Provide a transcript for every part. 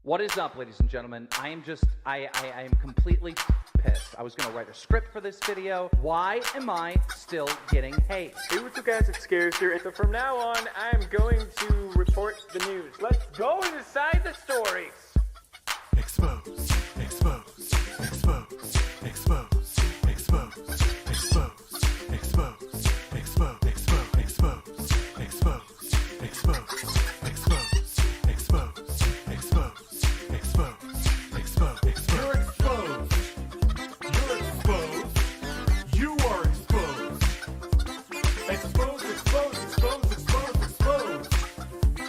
What is up, ladies and gentlemen? I am completely pissed. I was going to write a script for this video. Why am I still getting hate? Hey, what's up, guys? It's Scares here. So from now on, I'm going to report the news. Let's go inside the stories. Expose, expose, expose, expose, expose, expose, expose, expose, expose, expose, expose, expose, expose, expose, expose, expose, expose. You're exposed. You're exposed. You are exposed. Exposed, exposed, exposed, exposed, exposed.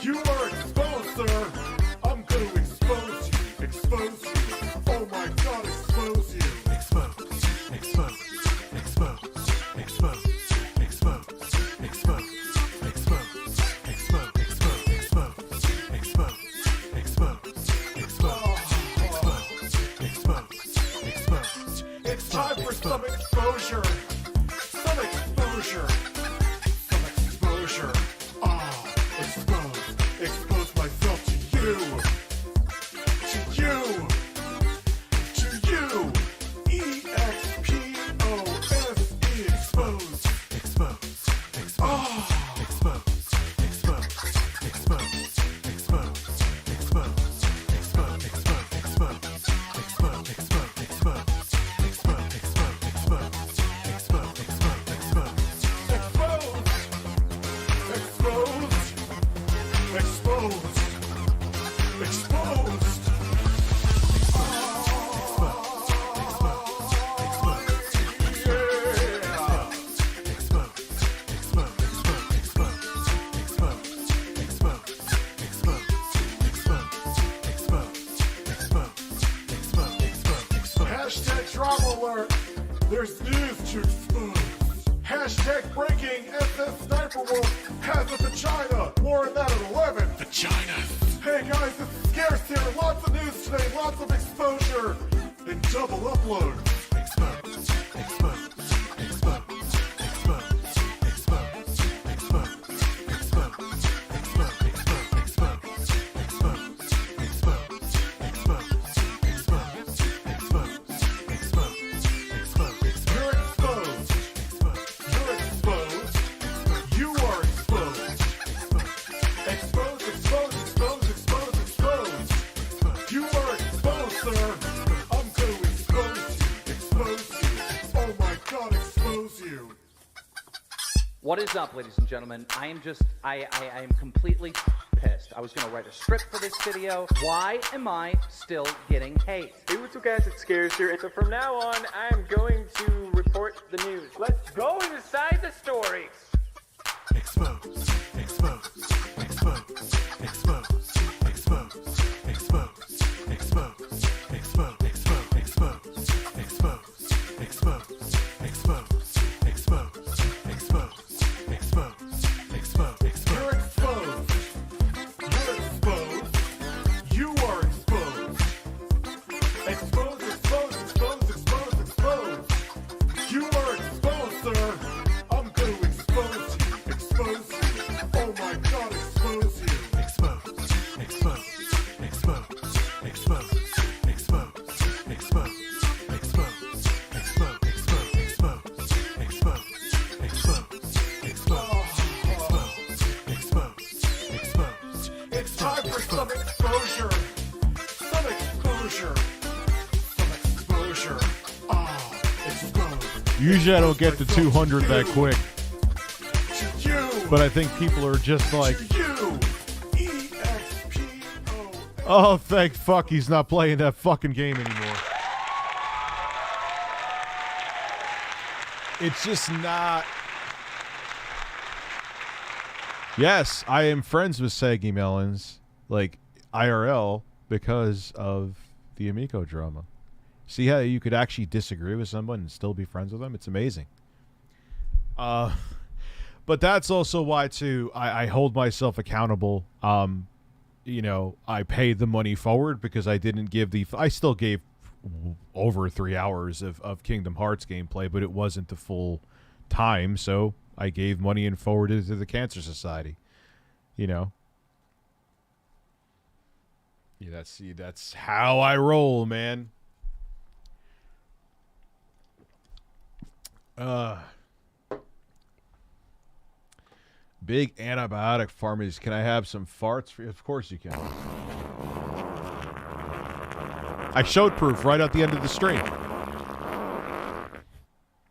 You are exposed, sir. I'm going to expose you. Expose you. Oh my God, expose you. Expose, expose, expose, expose, expose, expose, expose, expose, expose, expose, expose, expose, expose. It's time for some exposure. Some exposure. Some exposure. Expose. Expose myself to you. To you. To you. E-X-P-O-S-E. Expose. Expose. Expose. Expose. Expose. Expose. Expose. Expose. Expose. Expose. Expose. Expose. Expose. Expose. Expose. Expose. Expose. Exposed. Exposed. Hashtag drama alert. There's news to expose. Hashtag breaking SS Sniper Wolf has a vagina. More on that at 11. Vagina. Hey guys, this is Scarce here. Lots of news today, lots of exposure, and double upload. Expose. Expose. Expose. Expose. Expose. Expose. Expose. Expose. Expose. Expose. Expose. Expose. Expose. Expose. Expose. You're exposed. You're exposed. You are exposed. Exposed, exposed, exposed, exposed, exposed. You are exposed, sir. I'm going to expose you. Expose you. Oh my God, expose you. What is up, ladies and gentlemen? I am completely pissed. I was going to write a script for this video. Why am I still getting hate? Hey, what's up, guys? It's Scares here. So from now on, I'm going to report the news. Let's go inside the stories. Expose. Expose. Expose. Expose. Expose. Expose. Expose. Expose. Expose. Expose. Expose. Expose. Expose. Expose. Expose. Expose. Expose. You're exposed. You're exposed. You are exposed. Exposed, exposed, exposed, exposed, exposed. You are exposed, sir. I'm going to expose you. Expose you. Oh my God, expose you. Expose. Expose. Expose. Expose. Expose. Expose. Expose. Expose. Expose. Expose. Expose. Expose. Expose. It's time for some exposure. Some exposure. Some exposure. Exposed. Usually I don't get to 200 that quick, To you. but I think people are just like, To you. E-X-P-O. oh, thank fuck he's not playing that fucking game anymore. It's just not... Yes, I am friends with Saggy Melons, like IRL, because of the Amico drama. See how you could actually disagree with someone and still be friends with them? It's amazing. But that's also why, too, I hold myself accountable. You know, I paid the money forward because I didn't give the... I still gave over 3 hours of Kingdom Hearts gameplay, but it wasn't the full time, so I gave money and forwarded it to the Cancer Society. You know? Yeah, that's how I roll, man. Big antibiotic pharmacies. Can I have some farts for you? Of course you can. I showed proof right at the end of the stream.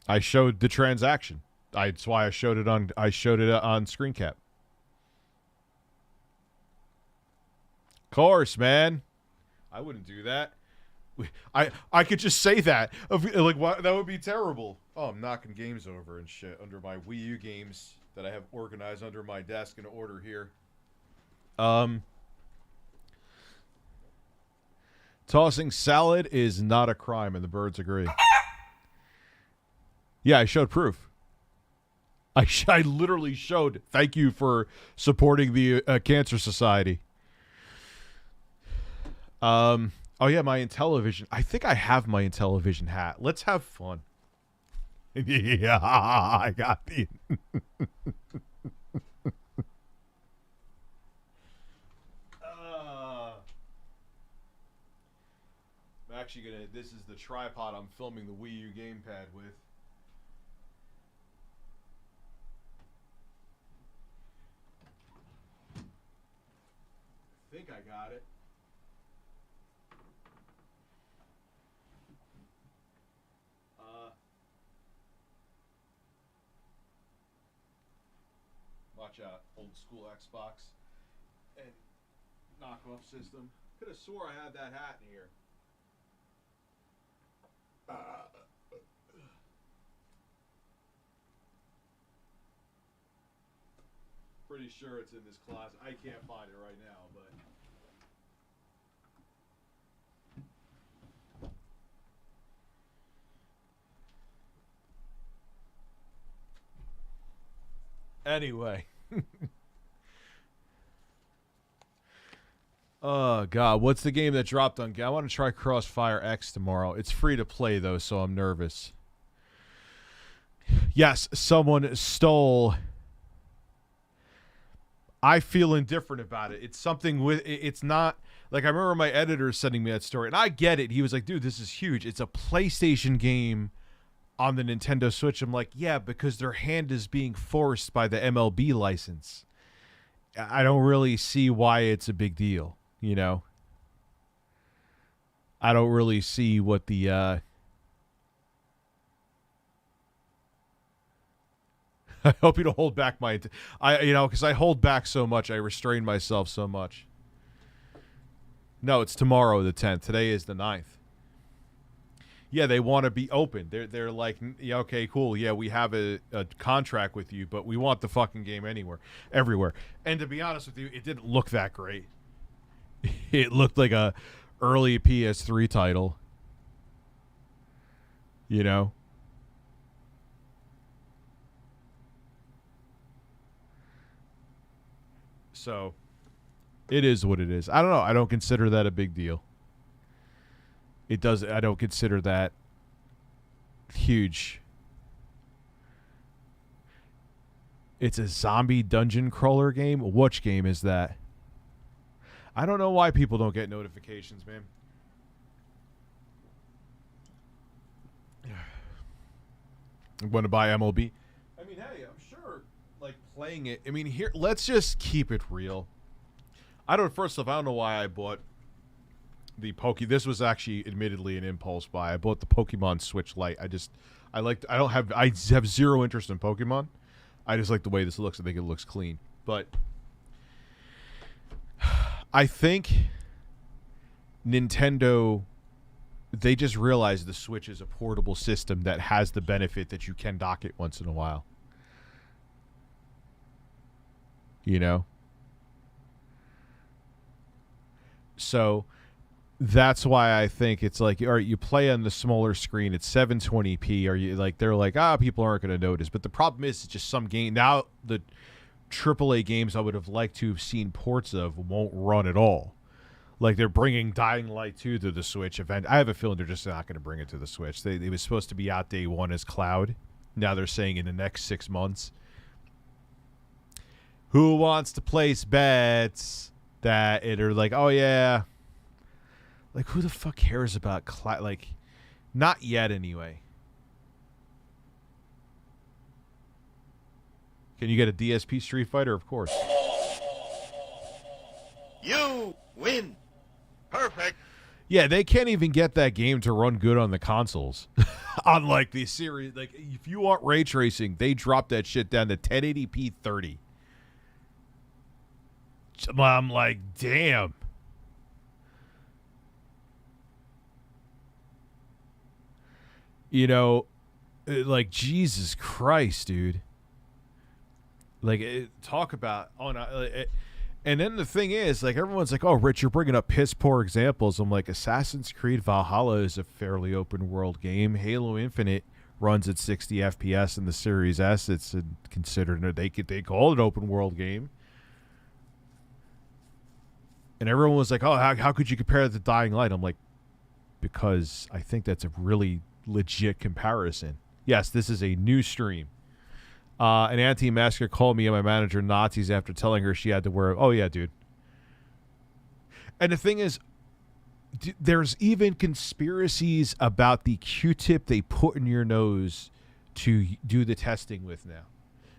I showed the transaction. That's why I showed it on screen cap. Of course, man. I wouldn't do that. I could just say that. Like, what? That would be terrible. Oh, I'm knocking games over and shit under my Wii U games that I have organized under my desk in order here. Tossing salad is not a crime, and the birds agree. Yeah, I showed proof. I literally showed, thank you for supporting the Cancer Society. Oh yeah, my Intellivision. I think I have my Intellivision hat. Let's have fun. Yeah, I got the... I'm actually gonna... This is the tripod I'm filming the Wii U gamepad with. I think I got it. Watch out, old school Xbox and knockoff system. Could have swore I had that hat in here. Pretty sure it's in this closet. I can't find it right now, but anyway. Oh god, what's the game that dropped on? I want to try Crossfire X tomorrow. It's free to play though, so I'm nervous. Yes, someone stole. I feel indifferent about it. It's something with it's not like I remember my editor sending me that story, and I get it. He was like, "Dude, this is huge. It's a PlayStation game on the Nintendo Switch." I'm like, "Yeah, because their hand is being forced by the MLB license." I don't really see why it's a big deal, you know? I don't really see what the I hope you don't hold back my because I hold back so much, I restrain myself so much. No, it's tomorrow the 10th. Today is the 9th. Yeah, they want to be open. They're like, yeah, okay, cool. Yeah, we have a contract with you, but we want the fucking game everywhere. And to be honest with you, it didn't look that great. It looked like a early PS3 title. You know? So, it is what it is. I don't know. I don't consider that a big deal. I don't consider that huge. It's a zombie dungeon crawler game? Which game is that? I don't know why people don't get notifications, man. I'm going to buy MLB. I mean, hey, I'm sure, like, playing it. I mean, here, let's just keep it real. First off, I don't know why I bought this was actually admittedly an impulse buy. I bought the Pokemon Switch Lite. I have zero interest in Pokemon. I just like the way this looks. I think it looks clean. But I think Nintendo, they just realized the Switch is a portable system that has the benefit that you can dock it once in a while. You know? So that's why I think it's like, all right, you play on the smaller screen, it's 720p. Are you like, they're like, people aren't going to notice. But the problem is, it's just some game now. The AAA games I would have liked to have seen ports of won't run at all. Like they're bringing Dying Light 2 to the Switch event. I have a feeling they're just not going to bring it to the Switch. It was supposed to be out day one as Cloud. Now they're saying in the next 6 months. Who wants to place bets that it are like, oh yeah, Like, who the fuck cares about like, not yet anyway. Can you get a DSP Street Fighter? Of course. You win. Perfect. Yeah, they can't even get that game to run good on the consoles. On like the series, like if you want ray tracing, they drop that shit down to 1080p 30. I'm like, damn. You know, like Jesus Christ, dude. Like, talk about and then the thing is, like, everyone's like, "Oh, Rich, you're bringing up piss poor examples." I'm like, Assassin's Creed Valhalla is a fairly open world game. Halo Infinite runs at 60 FPS in the Series S. It's considered they call it an open world game. And everyone was like, "Oh, how could you compare that to Dying Light?" I'm like, because I think that's a really legit comparison. Yes, this is a new stream. An anti-masker called me and my manager Nazis after telling her she had to wear. Oh yeah, dude. And the thing is, there's even conspiracies about the Q-tip they put in your nose to do the testing with now.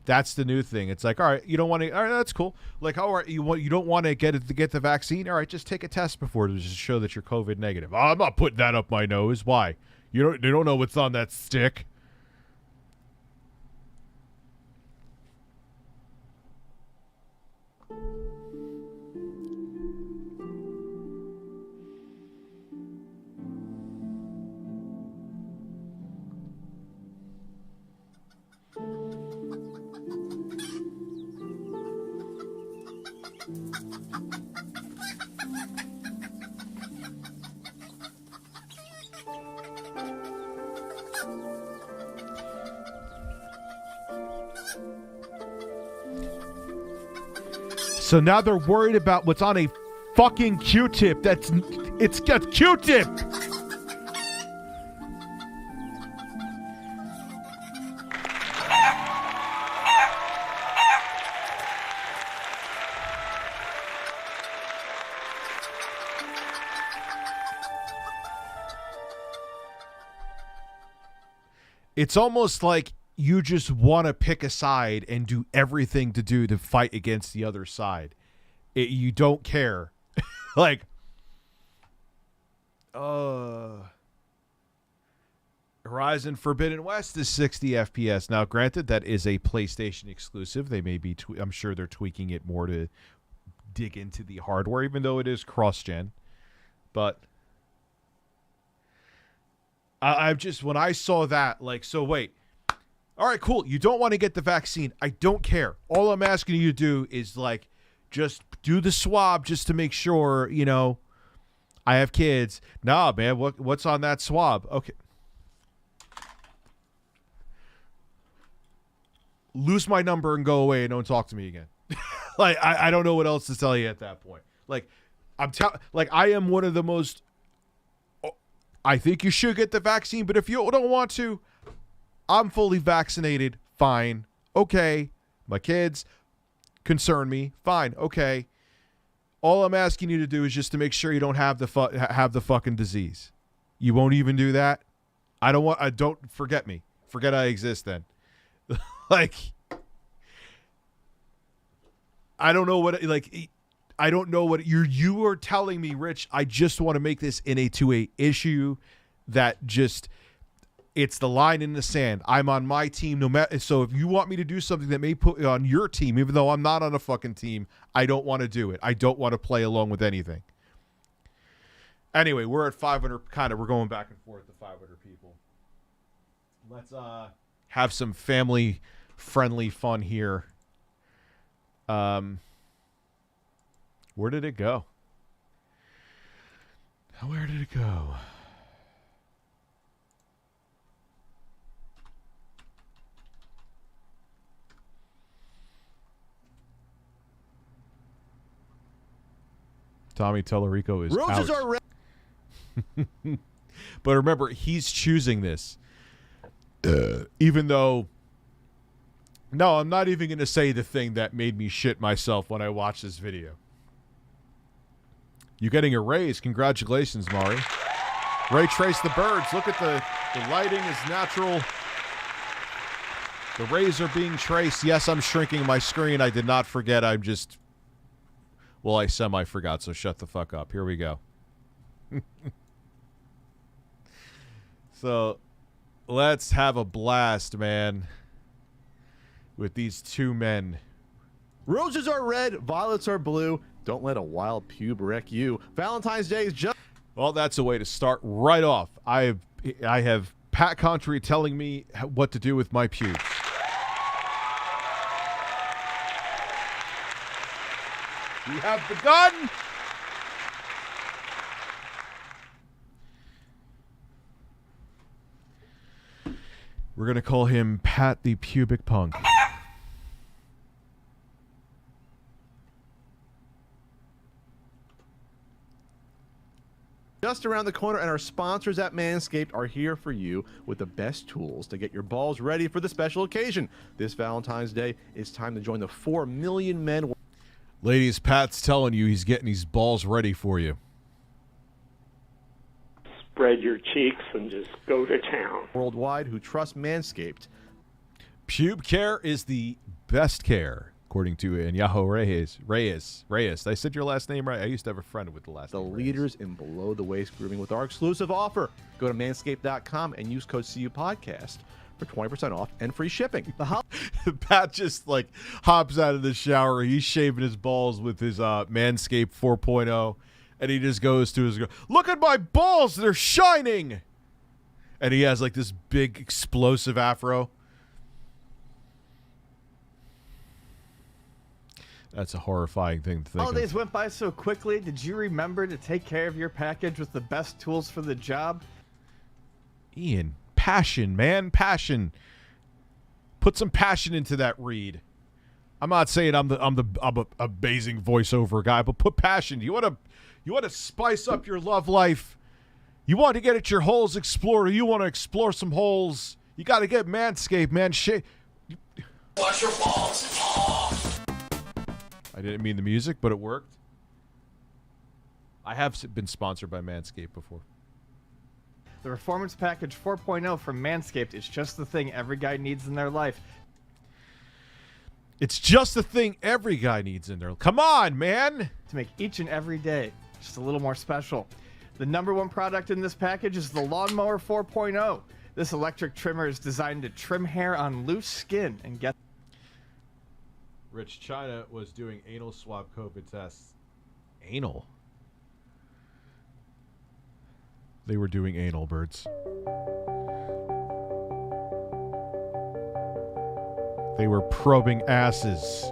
That's the new thing. It's like, all right, you don't want to. All right, that's cool. Like, all right, you don't want to get the vaccine. All right, just take a test before to just show that you're COVID negative. Oh, I'm not putting that up my nose. Why? They don't know what's on that stick. So now they're worried about what's on a fucking Q-tip. It's got Q-tip. It's almost like you just want to pick a side and do everything to fight against the other side. You don't care. Like, Horizon Forbidden West is 60 FPS. Now, granted, that is a PlayStation exclusive. They may be, I'm sure they're tweaking it more to dig into the hardware, even though it is cross-gen. But I've just, when I saw that, like, so wait. All right, cool. You don't want to get the vaccine. I don't care. All I'm asking you to do is, like, just do the swab just to make sure, I have kids. Nah, man, what's on that swab? Okay. Lose my number and go away and don't talk to me again. Like, I don't know what else to tell you at that point. Like, I am one of the most, I think you should get the vaccine, but if you don't want to, I'm fully vaccinated. Fine. Okay. My kids concern me. Fine. Okay. All I'm asking you to do is just to make sure you don't have the fucking disease. You won't even do that? Don't forget me. Forget I exist then. Like, I don't know what you are telling me, Rich. I just want to make this to a issue that just, it's the line in the sand. I'm on my team no matter. So if you want me to do something that may put on your team, even though I'm not on a fucking team, I don't want to do it. I don't want to play along with anything. Anyway, we're at 500. We're going back and forth to 500 people. Let's have some family-friendly fun here. Where did it go? Where did it go? Tommy Tellerico is Roses out. are red. But remember, he's choosing this. Even though, no, I'm not even going to say the thing that made me shit myself when I watched this video. You getting a raise? Congratulations, Mari. Ray trace the birds. Look at the lighting is natural. The rays are being traced. Yes, I'm shrinking my screen. I did not forget. I'm just... Well, I semi-forgot, so shut the fuck up. Here we go. So, let's have a blast, man, with these two men. Roses are red, violets are blue. Don't let a wild pube wreck you. Valentine's Day is just... Well, that's a way to start right off. I have Pat Contry telling me what to do with my pubes. We have begun. We're going to call him Pat the Pubic Punk. Just around the corner, and our sponsors at Manscaped are here for you with the best tools to get your balls ready for the special occasion. This Valentine's Day, it's time to join the 4 million men. Ladies, Pat's telling you he's getting these balls ready for you. Spread your cheeks and just go to town. Worldwide who trust Manscaped. Pube care is the best care, according to Anyaho Reyes. I said your last name right? I used to have a friend with the last name The leaders in below-the-waist grooming with our exclusive offer. Go to manscaped.com and use code CUPodcast for 20% off and free shipping. Pat just like hops out of the shower. He's shaving his balls with his Manscaped 4.0, and he just goes to his girl. Look at my balls, they're shining. And he has like this big explosive afro. That's a horrifying thing to think Holidays of. went by so quickly. Did you remember to take care of your package with the best tools for the job? Ian, passion, man, passion. Put some passion into that read. I'm not saying I'm a amazing voiceover guy, but put passion. You want to spice up your love life. You want to get at your holes explored. You want to explore some holes. You got to get Manscaped, man. Wash your balls. I didn't mean the music, but it worked. I have been sponsored by Manscaped before. The Performance Package 4.0 from Manscaped is just the thing every guy needs in their life. It's just the thing every guy needs in there. Come on, man. To make each and every day just a little more special. The #1 product in this package is the Lawnmower 4.0. This electric trimmer is designed to trim hair on loose skin and get... Rich, China was doing anal swab COVID tests. Anal? They were doing anal, birds. They were probing asses.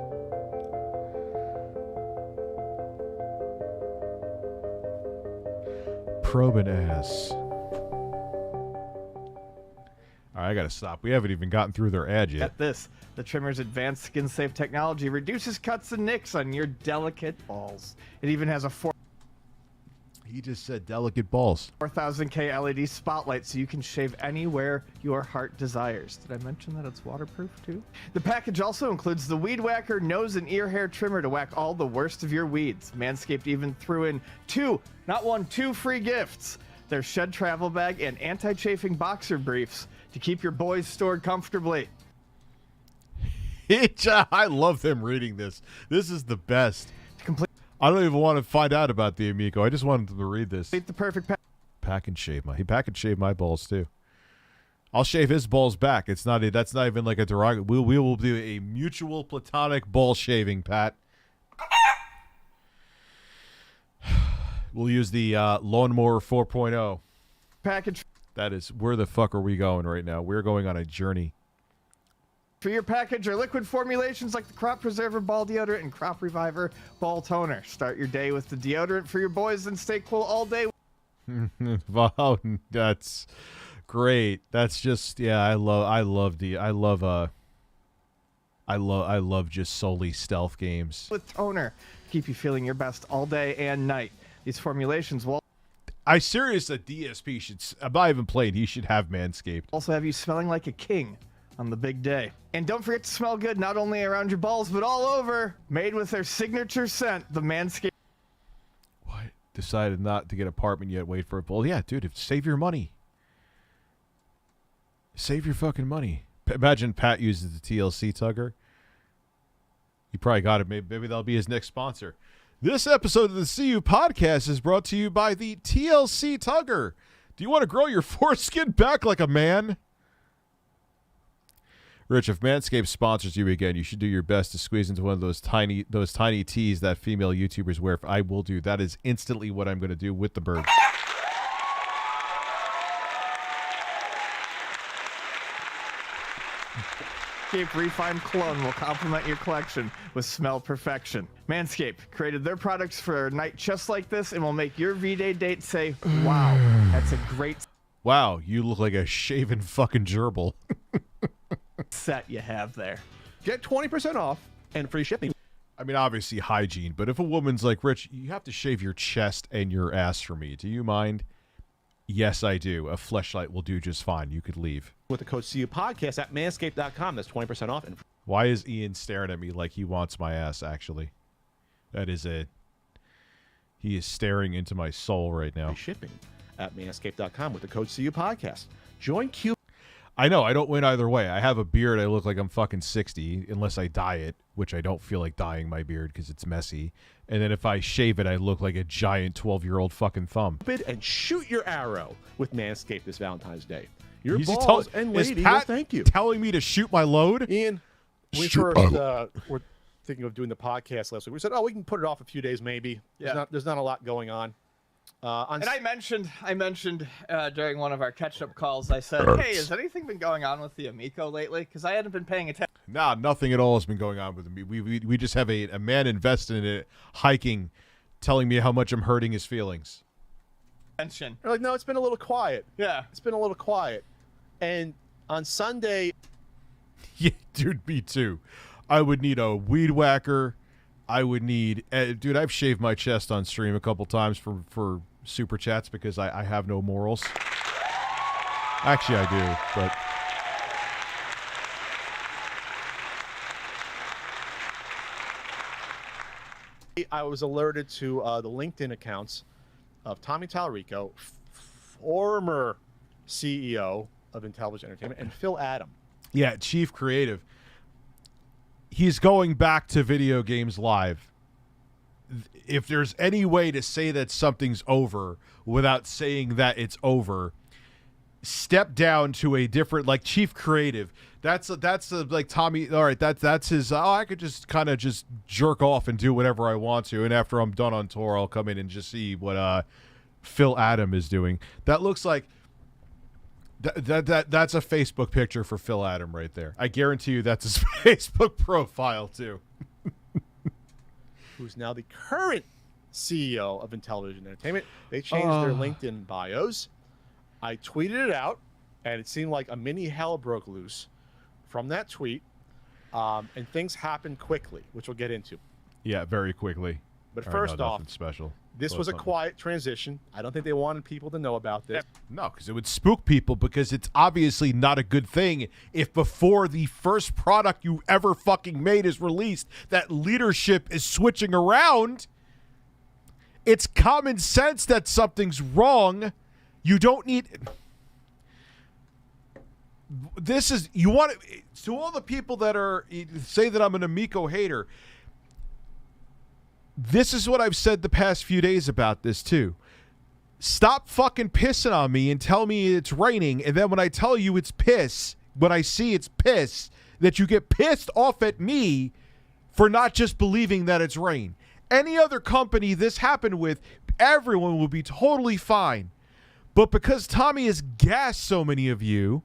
Probing ass. All right, I gotta stop. We haven't even gotten through their ad yet. Get this. The trimmer's advanced skin-safe technology reduces cuts and nicks on your delicate balls. It even has a He just said delicate balls. 4000K LED spotlight so you can shave anywhere your heart desires. Did I mention that it's waterproof too? The package also includes the Weed Whacker nose and ear hair trimmer to whack all the worst of your weeds. Manscaped even threw in two free gifts. Their shed travel bag and anti-chafing boxer briefs to keep your boys stored comfortably. I love them reading this. This is the best. I don't even want to find out about the Amico. I just wanted them to read this. The perfect Pack and shave my balls too. I'll shave his balls back. That's not even like a derogatory. We will do a mutual platonic ball shaving, Pat. We'll use the Lawnmower 4.0 package. That is, where the fuck are we going right now? We're going on a journey. For your package are liquid formulations like the Crop Preserver Ball Deodorant and Crop Reviver Ball Toner. Start your day with the deodorant for your boys and stay cool all day. Wow, that's great. That's just, yeah, I love just solely stealth games. With toner, keep you feeling your best all day and night. These formulations will... I serious that DSP should... I'm not even playing. He should have Manscaped. Also have you smelling like a king on the big day. And don't forget to smell good not only around your balls, but all over. Made with their signature scent, the Manscaped... What? decided not to get an apartment yet. Wait for it. Well, yeah, dude, save your money. Save your fucking money. Imagine Pat uses the TLC tugger. He probably got it. Maybe that'll be his next sponsor. This episode of the CU Podcast is brought to you by the TLC tugger. Do you want to grow your foreskin back like a man? Rich, if Manscaped sponsors you again, you should do your best to squeeze into one of those tiny tees that female YouTubers wear. I will do. That is instantly what I'm going to do with the bird. Manscaped Refined Cologne will complement your collection with smell perfection. Manscaped created their products for a night just like this and will make your V-Day date say, wow, that's a great Wow, you look like a shaven fucking gerbil. set you have there. Get 20% off and free shipping. I mean, obviously hygiene, but if a woman's like, Rich, you have to shave your chest and your ass for me. Do you mind? Yes, I do. A fleshlight will do just fine. You could leave. With the code CU Podcast at manscaped.com. That's 20% off. And Why is Ian staring at me like he wants my ass, actually? That is it. He is staring into my soul right now. free shipping at manscaped.com with the code CU Podcast. Join Q. I know, I don't win either way. I have a beard. I look like I'm fucking 60, unless I dye it, which I don't feel like dyeing my beard because it's messy. And then if I shave it, I look like a giant 12-year-old fucking thumb. And shoot your arrow with Manscaped this Valentine's Day. Your He's balls and is lady will Pat thank you. telling me to shoot my load? Ian, we Shoot. first were thinking of doing the podcast last week. We said, we can put it off a few days maybe. Yeah. There's not a lot going on. And I mentioned during one of our catch-up calls, I said, hey, has anything been going on with the Amico lately? Because I hadn't been paying attention. Nah, nothing at all has been going on with me. We just have a man invested in it, hiking, telling me how much I'm hurting his feelings. They're like, no, it's been a little quiet. Yeah. It's been a little quiet. And on Sunday... Yeah, dude, me too. I would need a weed whacker. I would need... dude, I've shaved my chest on stream a couple times for super chats because I have no morals. Actually, I do, but... I was alerted to the LinkedIn accounts of Tommy Tallarico, former CEO of Intellivision Entertainment, and Phil Adam. Yeah, Chief Creative. He's going back to video games live. If there's any way to say that something's over without saying that it's over, step down to a different, like Chief Creative. That's like Tommy. All right, that's his. I could just kind of just jerk off and do whatever I want to, and after I'm done on tour, I'll come in and just see what Phil Adam is doing. That looks like that's a Facebook picture for Phil Adam right there. I guarantee you that's his Facebook profile too. Who's now the current CEO of Intellivision Entertainment. They changed their LinkedIn bios. I tweeted it out, and it seemed like a mini hell broke loose from that tweet, and things happened quickly, which we'll get into. Yeah, very quickly. But All first no, off, nothing special. this was a quiet transition. I don't think they wanted people to know about this. No, because it would spook people, because it's obviously not a good thing if before the first product you ever fucking made is released, that leadership is switching around. It's common sense that something's wrong. You don't need... This is... You want to all the people that are... Say that I'm an Amico hater... This is what I've said the past few days about this, too. Stop fucking pissing on me and tell me it's raining, and then when I tell you it's piss, when I see it's piss, that you get pissed off at me for not just believing that it's rain. Any other company this happened with, everyone would be totally fine. But because Tommy has gassed so many of you,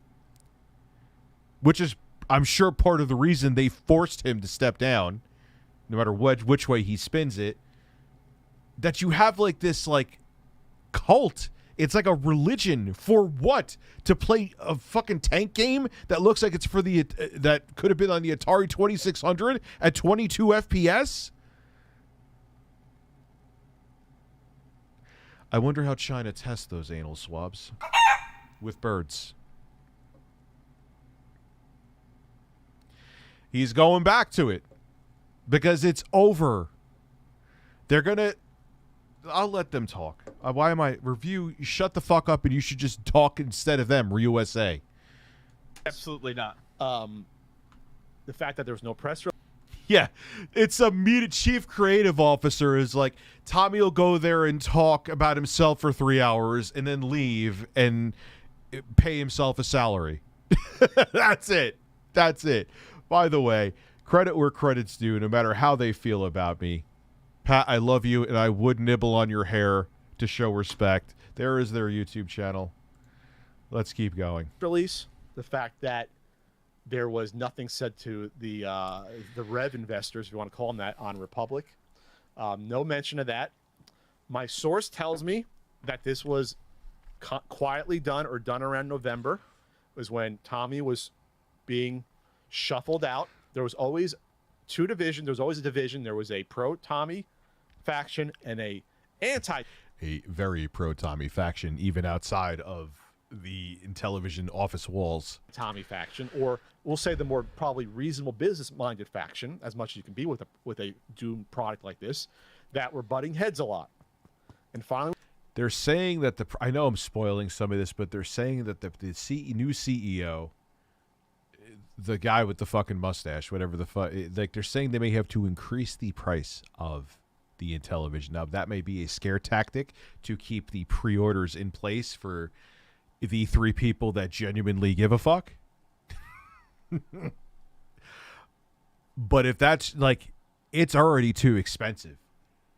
which is, I'm sure, part of the reason they forced him to step down, no matter which way he spins it, that you have like this like cult. It's like a religion for what? To play a fucking tank game that looks like it's for the that could have been on the Atari 2600 at 22 FPS? I wonder how China tests those anal swabs with birds. He's going back to it. Because it's over. They're going to... I'll let them talk. Why am I review? Shut the fuck up, and you should just talk instead of them. ReviewUSA. Absolutely not. The fact that there was no press release. Yeah, it's a chief creative officer is like, Tommy will go there and talk about himself for 3 hours and then leave and pay himself a salary. That's it. That's it. By the way, credit where credit's due, no matter how they feel about me. Pat, I love you, and I would nibble on your hair to show respect. There is their YouTube channel. Let's keep going. Release. The fact that there was nothing said to the Rev investors, if you want to call them that, on Republic. No mention of that. My source tells me that this was quietly done or done around November. It was when Tommy was being shuffled out. There was always two divisions. There was always a division. There was a pro-Tommy faction and a very pro-Tommy faction, even outside of the Intellivision office walls. Tommy faction, or we'll say the more probably reasonable business-minded faction, as much as you can be with a doomed product like this, that were butting heads a lot. And finally, they're saying that I know I'm spoiling some of this, but they're saying that the new CEO, the guy with the fucking mustache, whatever the fuck, like they're saying they may have to increase the price of the Intellivision. Now that may be a scare tactic to keep the pre-orders in place for the 3 people that genuinely give a fuck. But if that's like, it's already too expensive.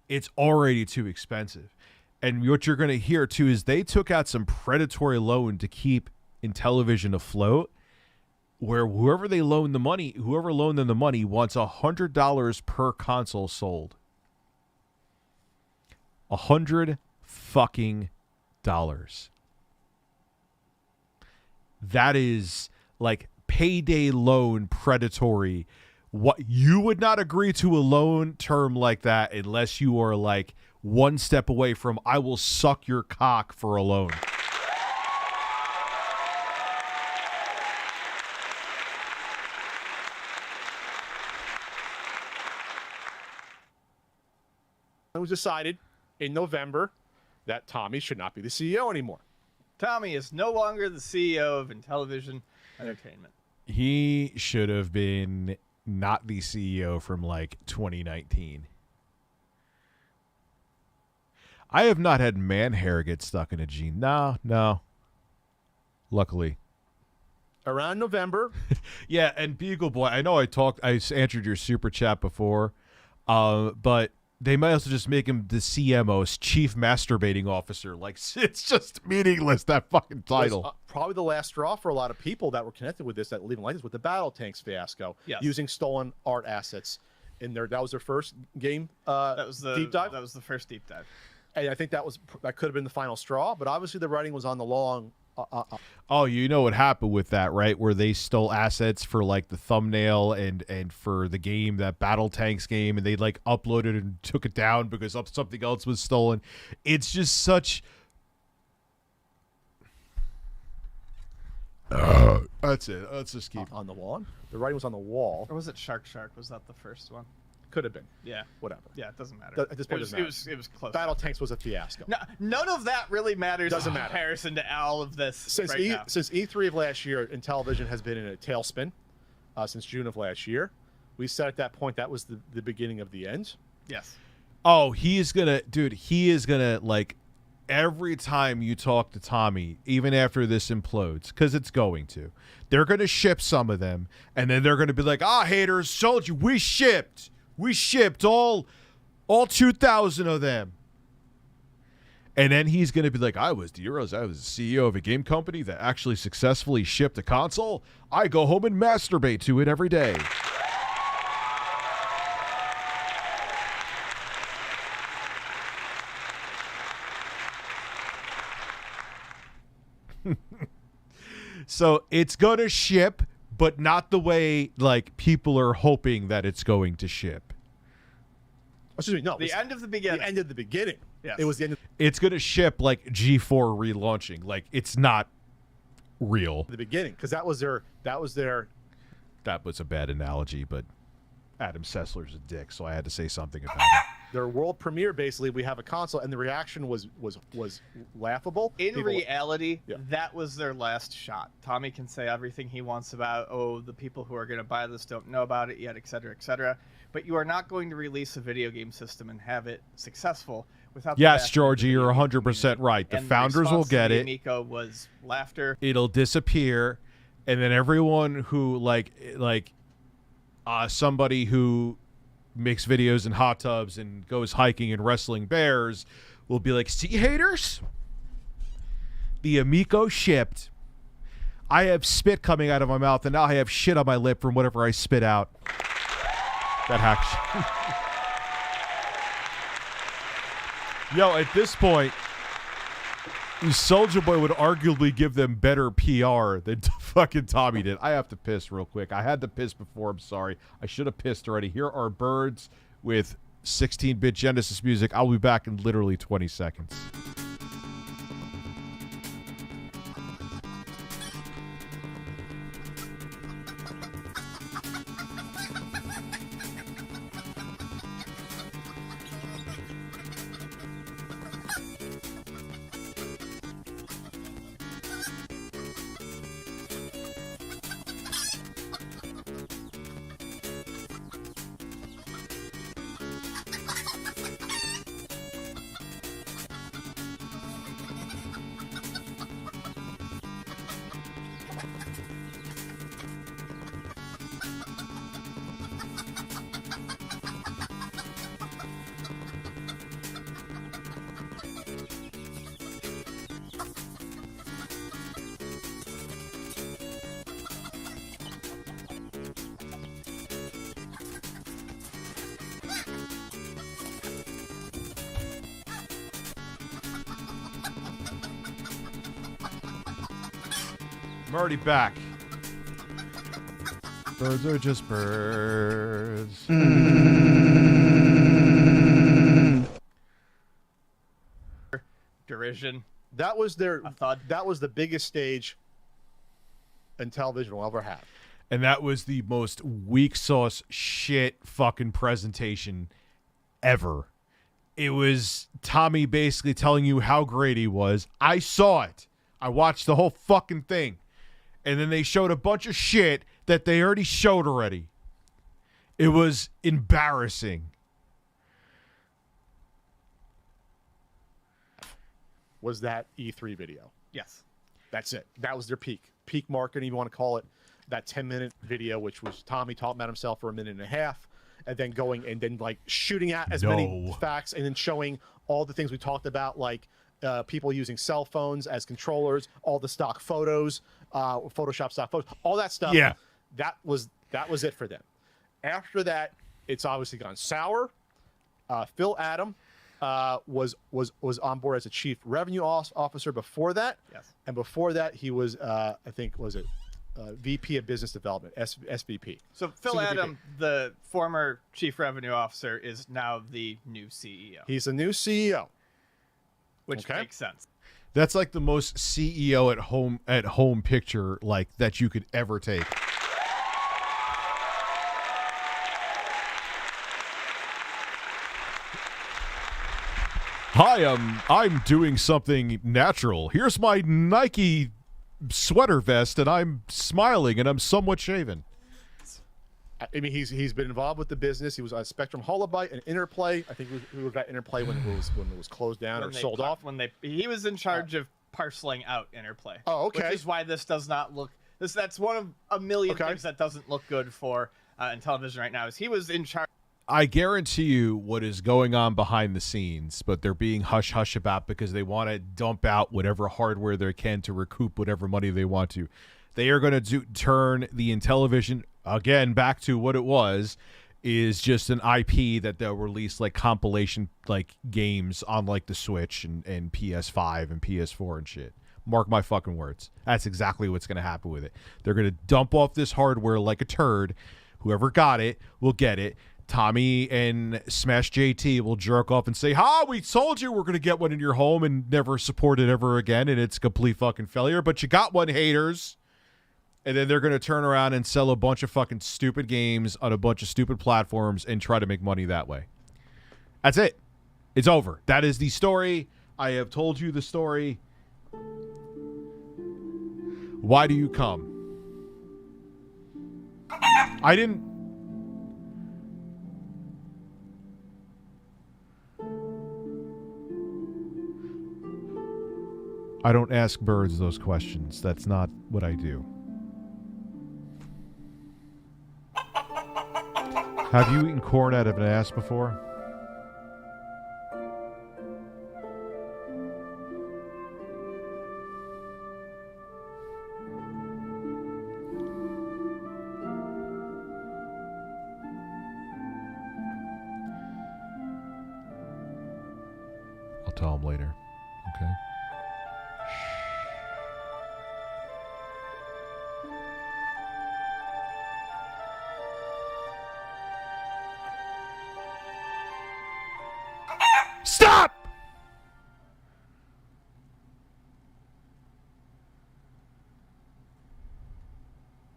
It's already too expensive. And what you're going to hear too is they took out some predatory loan to keep Intellivision afloat, where whoever loaned them the money wants $100 per console sold. $100 fucking dollars. That is like payday loan predatory. What you would not agree to a loan term like that unless you are like one step away from I will suck your cock for a loan. it was decided in November that Tommy should not be the CEO anymore. Tommy is no longer the CEO of Intellivision Entertainment. He should have been not the CEO from like 2019. I have not had man hair get stuck in a jean. No. Luckily. Around November. Yeah, and Beagle Boy, I know I answered your super chat before, but they might also just make him the CMO, Chief Masturbating Officer. Like, it's just meaningless, that fucking title. Was, probably the last straw for a lot of people that were connected with this, that leaving like this, with the Battle Tanks fiasco. Yes. Using stolen art assets in there. That was their first game deep dive? That was the first deep dive. And I think that could have been the final straw, but obviously the writing was on the long. Oh, you know what happened with that, right? Where they stole assets for like the thumbnail and for the game, that Battle Tanks game, and they like uploaded and took it down because something else was stolen. It's just such. That's it. Let's just keep on the wall. The writing was on the wall. Or was it Shark? Was that the first one? Could have been. Yeah. Whatever. Yeah, it doesn't matter. At this point, it was close. Battle Tanks was a fiasco. No, none of that really matters Doesn't in matter. comparison to all of this Since now. Since E3 of last year, Intellivision has been in a tailspin since June of last year. We said at that point that was the beginning of the end. Yes. Oh, he is gonna, like, every time you talk to Tommy, even after this implodes, because it's going to, they're gonna ship some of them, and then they're gonna be like, haters, told you, we shipped all 2,000 of them. And then he's going to be like, I was the CEO of a game company that actually successfully shipped a console. I go home and masturbate to it every day. So it's going to ship, but not the way like people are hoping that it's going to ship. Excuse me, no. The end of the beginning. The end of the beginning. Yes. It was the end of It's going to ship like G4 relaunching. Like, it's not real. the beginning, because that was their That was a bad analogy, but Adam Sessler's a dick, so I had to say something about it. Their world premiere, basically, we have a console, and the reaction was laughable. In People- reality, Yeah. that was their last shot. Tommy can say everything he wants about, oh, the people who are going to buy this don't know about it yet, etc., etc. But you are not going to release a video game system and have it successful without. The Yes, backing of Georgie, the you're video game 100% community. right. The And founders will response to get the it. Amico was laughter. It'll disappear, and then everyone who somebody who makes videos in hot tubs and goes hiking and wrestling bears will be like, see, haters? The Amico shipped. I have spit coming out of my mouth, and now I have shit on my lip from whatever I spit out. That hack shit. Yo, at this point, Soulja Boy would arguably give them better PR than fucking Tommy did. I have to piss real quick. I had to piss before. I'm sorry. I should have pissed already. Here are Birds with 16-bit Genesis music. I'll be back in literally 20 seconds. I'm already back. Birds are just birds. Derision. That was their. A thud. That was the biggest stage Intellivision will ever have. And that was the most weak sauce shit fucking presentation ever. It was Tommy basically telling you how great he was. I saw it. I watched the whole fucking thing. And then they showed a bunch of shit that they already showed already. It was embarrassing. Was that E3 video? Yes. That's it. That was their peak marketing, if you want to call it. That 10-minute video, which was Tommy talking about himself for a minute and a half, and then going and then like shooting out as many facts, and then showing all the things we talked about, like people using cell phones as controllers, all the stock photos, Photoshop stock photos, all that stuff. Yeah, that was it for them. After that, it's obviously gone sour. Phil Adam was on board as a chief revenue officer before that. Yes. And before that, he was I think was it VP of Business Development, SVP. So Phil Senior Adam, VP. the former chief revenue officer, is now the new CEO, He's the new CEO. which Okay. makes sense. that's like the most CEO at home picture like that you could ever take. Hi, I'm doing something natural. Here's my Nike sweater vest, and I'm smiling, and I'm somewhat shaven. I mean, he's been involved with the business. He was on Spectrum Holobyte and Interplay. I think we were at Interplay when it was closed down or sold off. He was in charge of parceling out Interplay. Oh, okay. Which is why this does not look. That's one of a million Okay. things that doesn't look good for Intellivision right now. Is he was in charge. I guarantee you what is going on behind the scenes, but they're being hush-hush about because they want to dump out whatever hardware they can to recoup whatever money they want to. They are going to turn the Intellivision, again, back to what it was, is just an IP that they'll release like compilation like games on like the Switch and PS5 and PS4 and shit. Mark my fucking words. That's exactly what's going to happen with it. They're going to dump off this hardware like a turd. Whoever got it will get it. Tommy and Smash JT will jerk off and say, we told you we're going to get one in your home and never support it ever again, and it's a complete fucking failure, but you got one, haters. and then they're going to turn around and sell a bunch of fucking stupid games on a bunch of stupid platforms and try to make money that way. That's it. It's over. That is the story. I have told you the story. Why do you come? I didn't... I don't ask birds those questions. That's not what I do. Have you eaten corn out of an ass before? I'll tell him later. Okay? Stop!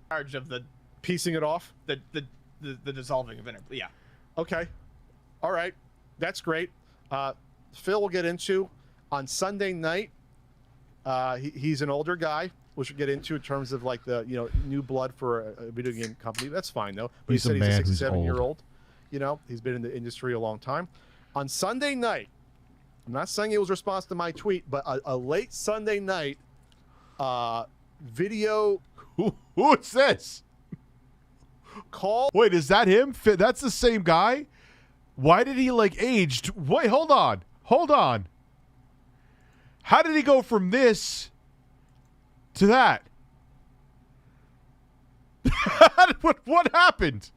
Charge of the Piecing it off? the dissolving of interview. Yeah. Okay. All right. That's great. Phil will get into on Sunday night. He's an older guy, which we'll get into in terms of like the new blood for a video game company. That's fine though. But He's he said a he's man a who's 67-year-old. He's been in the industry a long time. On Sunday night, I'm not saying it was response to my tweet, but a late Sunday night video. Who is this? Call. Wait, is that him? That's the same guy? Why did he aged? Wait, hold on. How did he go from this to that? What happened?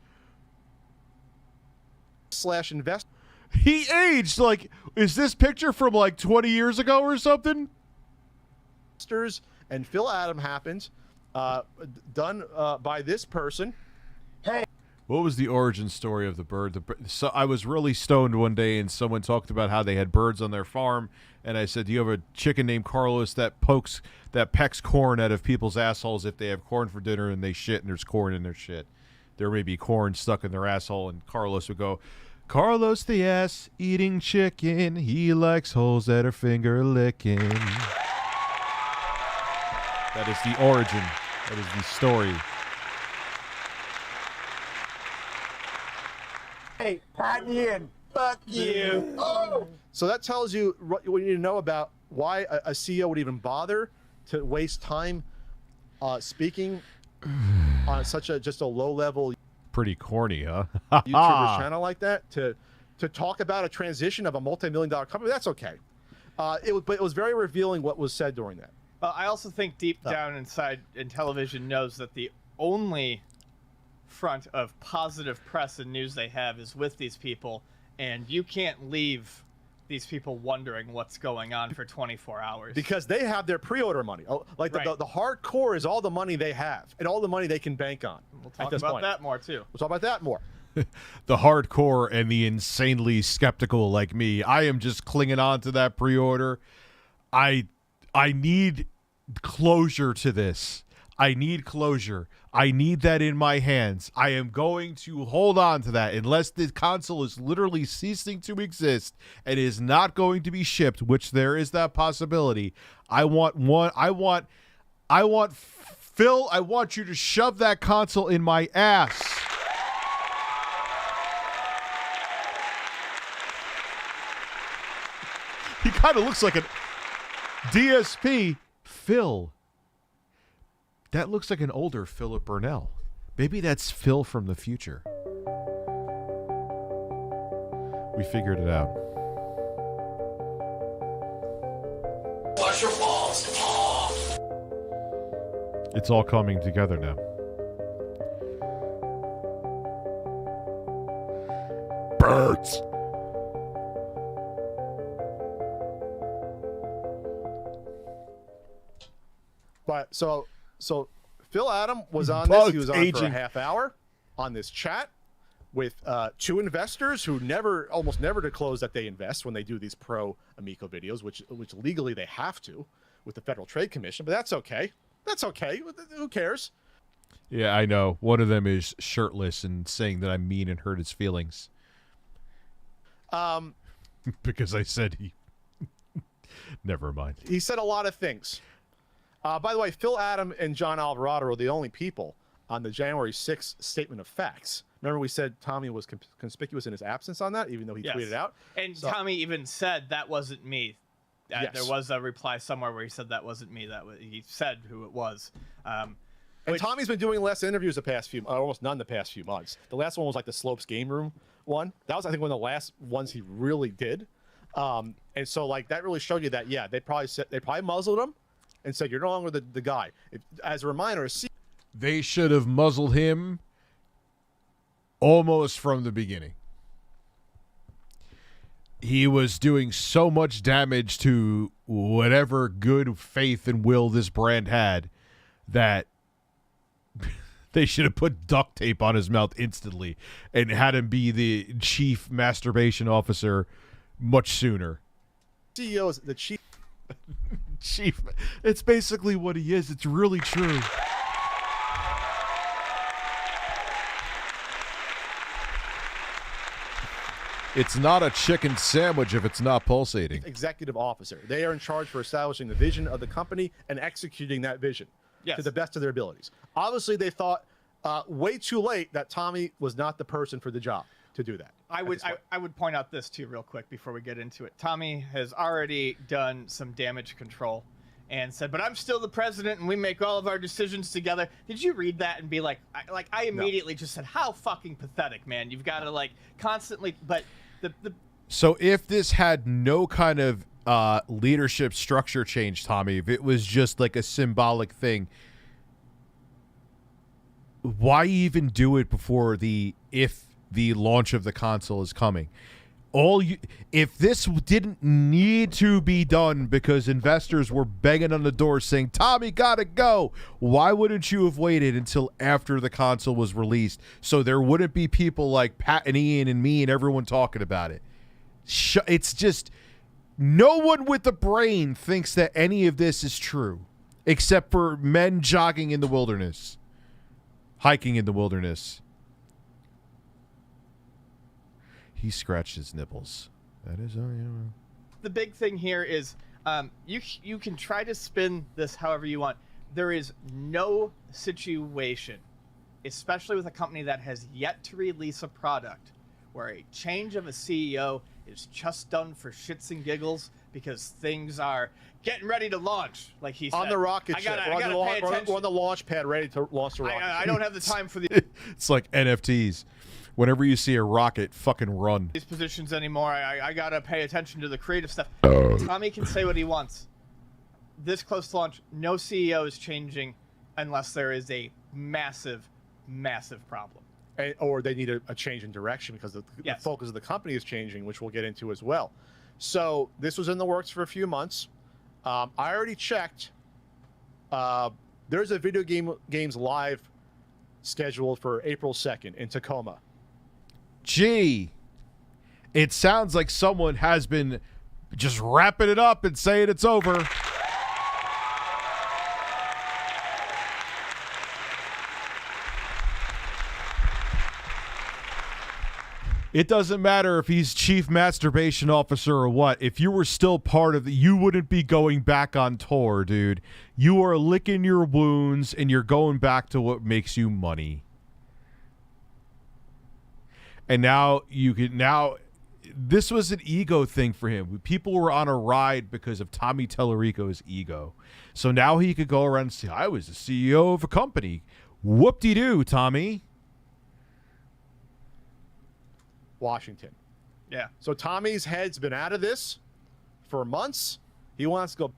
/invest. He aged is this picture from 20 years ago or something? And Phil Adam happened, done by this person. What was the origin story of the bird? So I was really stoned one day, and someone talked about how they had birds on their farm, and I said, "Do you have a chicken named Carlos that pecks corn out of people's assholes if they have corn for dinner and they shit and there's corn in their shit? There may be corn stuck in their asshole." And Carlos would go, "Carlos the ass eating chicken. He likes holes that are finger licking." That is the origin. That is the story. Hey, pat me in. Fuck you. Oh. So that tells you what you need to know about why a CEO would even bother to waste time speaking on such just a low level Pretty corny, huh? YouTuber channel like that to talk about a transition of a multi-million-dollar company. That's okay. But it was very revealing what was said during that. I also think deep down inside Intellivision knows that the only front of positive press and news they have is with these people, and you can't leave these people wondering what's going on for 24 hours. Because they have their pre-order money. Like the hardcore is all the money they have and all the money they can bank on. We'll talk about that more, too. We'll talk about that more. The hardcore and the insanely skeptical like me, I am just clinging on to that pre-order. I need closure to this. I need closure. I need that in my hands. I am going to hold on to that unless the console is literally ceasing to exist and is not going to be shipped, which there is that possibility. I want Phil, I want you to shove that console in my ass. He kind of looks like an DSP. Phil. That looks like an older Philip Burnell. Maybe that's Phil from the future. We figured it out. Wash your balls. Oh. It's all coming together now. Birds! But so Phil Adam was on this. He was on for a half hour on this chat with two investors who almost never disclose that they invest when they do these pro Amico videos, which legally they have to with the Federal Trade Commission. But that's okay. That's okay. Who cares? Yeah, I know. One of them is shirtless and saying that I'm mean and hurt his feelings. Because I said he... Never mind. He said a lot of things. By the way, Phil Adam and John Alvarado are the only people on the January 6th statement of facts. Remember we said Tommy was conspicuous in his absence on that, even though he tweeted out? And so, Tommy even said, that wasn't me. Yes. There was a reply somewhere where he said that wasn't me. He said who it was. And Tommy's been doing less interviews the past almost none the past few months. The last one was like the Slopes game room one. That was, I think, one of the last ones he really did. And so, like, that really showed you that, yeah, they probably muzzled him and said, you're no longer the guy. As a reminder, they should have muzzled him almost from the beginning. He was doing so much damage to whatever good faith and will this brand had that they should have put duct tape on his mouth instantly and had him be the chief masturbation officer much sooner. CEO is the chief. Chief. It's basically what he is. It's really true. It's not a chicken sandwich if it's not pulsating. Executive officer. They are in charge for establishing the vision of the company and executing that vision to the best of their abilities. Obviously, they thought way too late that Tommy was not the person for the job to do that. I would point out this too real quick before we get into it. Tommy has already done some damage control and said, but I'm still the president and we make all of our decisions together. Did you read that and be like, I immediately just said, how fucking pathetic, man. You've got to like constantly, but So if this had no kind of leadership structure change, Tommy, if it was just like a symbolic thing, why even do it before the launch of the console is coming? If this didn't need to be done because investors were banging on the door saying, Tommy, gotta go, why wouldn't you have waited until after the console was released so there wouldn't be people like Pat and Ian and me and everyone talking about it? It's just, no one with a brain thinks that any of this is true except for men jogging in the wilderness, hiking in the wilderness. He scratched his nipples. That is, the big thing here is you can try to spin this however you want. There is no situation, especially with a company that has yet to release a product, where a change of a CEO is just done for shits and giggles because things are getting ready to launch, like he said. On the rocket ship. We're on the launch pad ready to launch the rocket. I don't have the time for the... It's like NFTs. Whenever you see a rocket, fucking run. These positions anymore. I gotta pay attention to the creative stuff. Tommy can say what he wants. This close to launch, no CEO is changing unless there is a massive, massive problem. Or they need a change in direction because the focus of the company is changing, which we'll get into as well. So this was in the works for a few months. I already checked. There's a video games live scheduled for April 2nd in Tacoma. Gee, it sounds like someone has been just wrapping it up and saying it's over. It doesn't matter if he's chief masturbation officer or what. If you were still part of you wouldn't be going back on tour, dude. You are licking your wounds and you're going back to what makes you money. And now this was an ego thing for him. People were on a ride because of Tommy Tellerico's ego. So now he could go around and say, I was the CEO of a company. Whoop-de-doo, Tommy. Washington. Yeah. So Tommy's head's been out of this for months. He wants to go.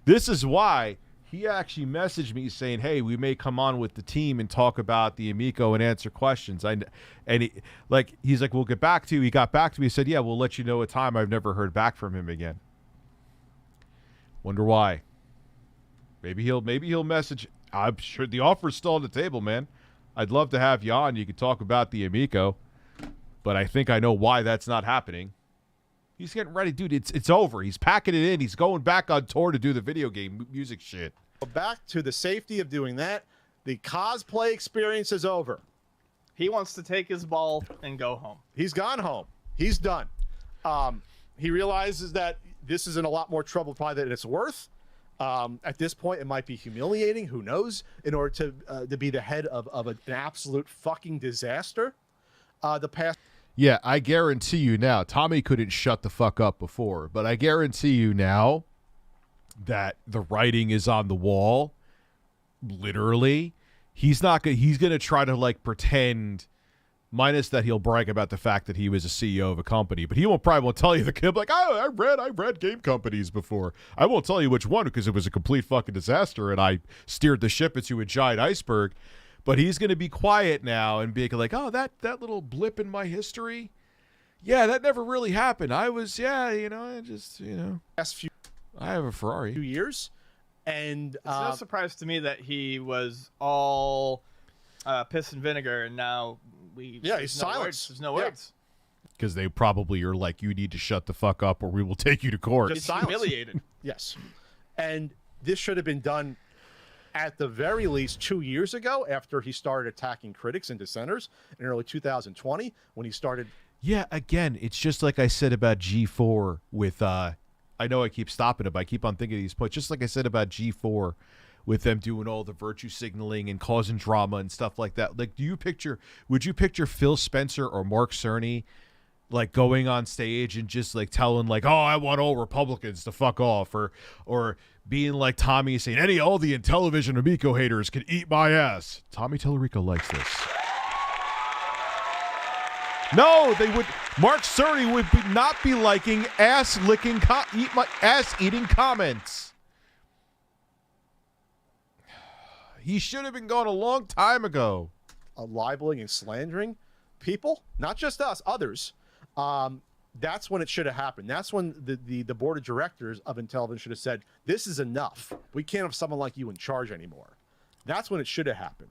This is why he actually messaged me saying, hey, we may come on with the team and talk about the Amico and answer questions. He's like, we'll get back to you. He got back to me. He said, yeah, we'll let you know a time. I've never heard back from him again. Wonder why. Maybe he'll message. I'm sure the offer's still on the table, man. I'd love to have you on. You could talk about the Amico. But I think I know why that's not happening. He's getting ready. Dude, it's over. He's packing it in. He's going back on tour to do the video game music shit. Back to the safety of doing that. The cosplay experience is over. He wants to take his ball and go home. He's gone home. He's done. He realizes that this is in a lot more trouble probably than it's worth. At this point, it might be humiliating. Who knows? In order to be the head of an absolute fucking disaster. The past. Yeah, I guarantee you now, Tommy couldn't shut the fuck up before, but I guarantee you now that the writing is on the wall. Literally, he's gonna try to like pretend, minus that he'll brag about the fact that he was a CEO of a company, but he probably won't tell you the kid like, oh, I read game companies before. I won't tell you which one because it was a complete fucking disaster and I steered the ship into a giant iceberg. But he's gonna be quiet now and be like, oh, that little blip in my history, yeah, that never really happened. I was, I just, I have a Ferrari. 2 years. And it's no surprise to me that he was all piss and vinegar, and now he's silenced. There's no words. Because they probably are like, you need to shut the fuck up or we will take you to court. Just humiliated. Yes. And this should have been done at the very least 2 years ago, after he started attacking critics and dissenters in early 2020, when he started. Yeah, again, it's just like I said about G4 with I know I keep stopping it, but I keep on thinking of these points. Just like I said about G4 with them doing all the virtue signaling and causing drama and stuff like that. Like, would you picture Phil Spencer or Mark Cerny like going on stage and just like telling like, oh, I want all Republicans to fuck off, or being like Tommy saying all the Intellivision Amico haters can eat my ass. Tommy Tellerico likes this. No, they would. Mark Cerny would not be liking ass-licking, ass-eating comments. He should have been gone a long time ago. Libeling and slandering people, not just us, others. That's when it should have happened. That's when the board of directors of Intellivision should have said, "This is enough. We can't have someone like you in charge anymore." That's when it should have happened.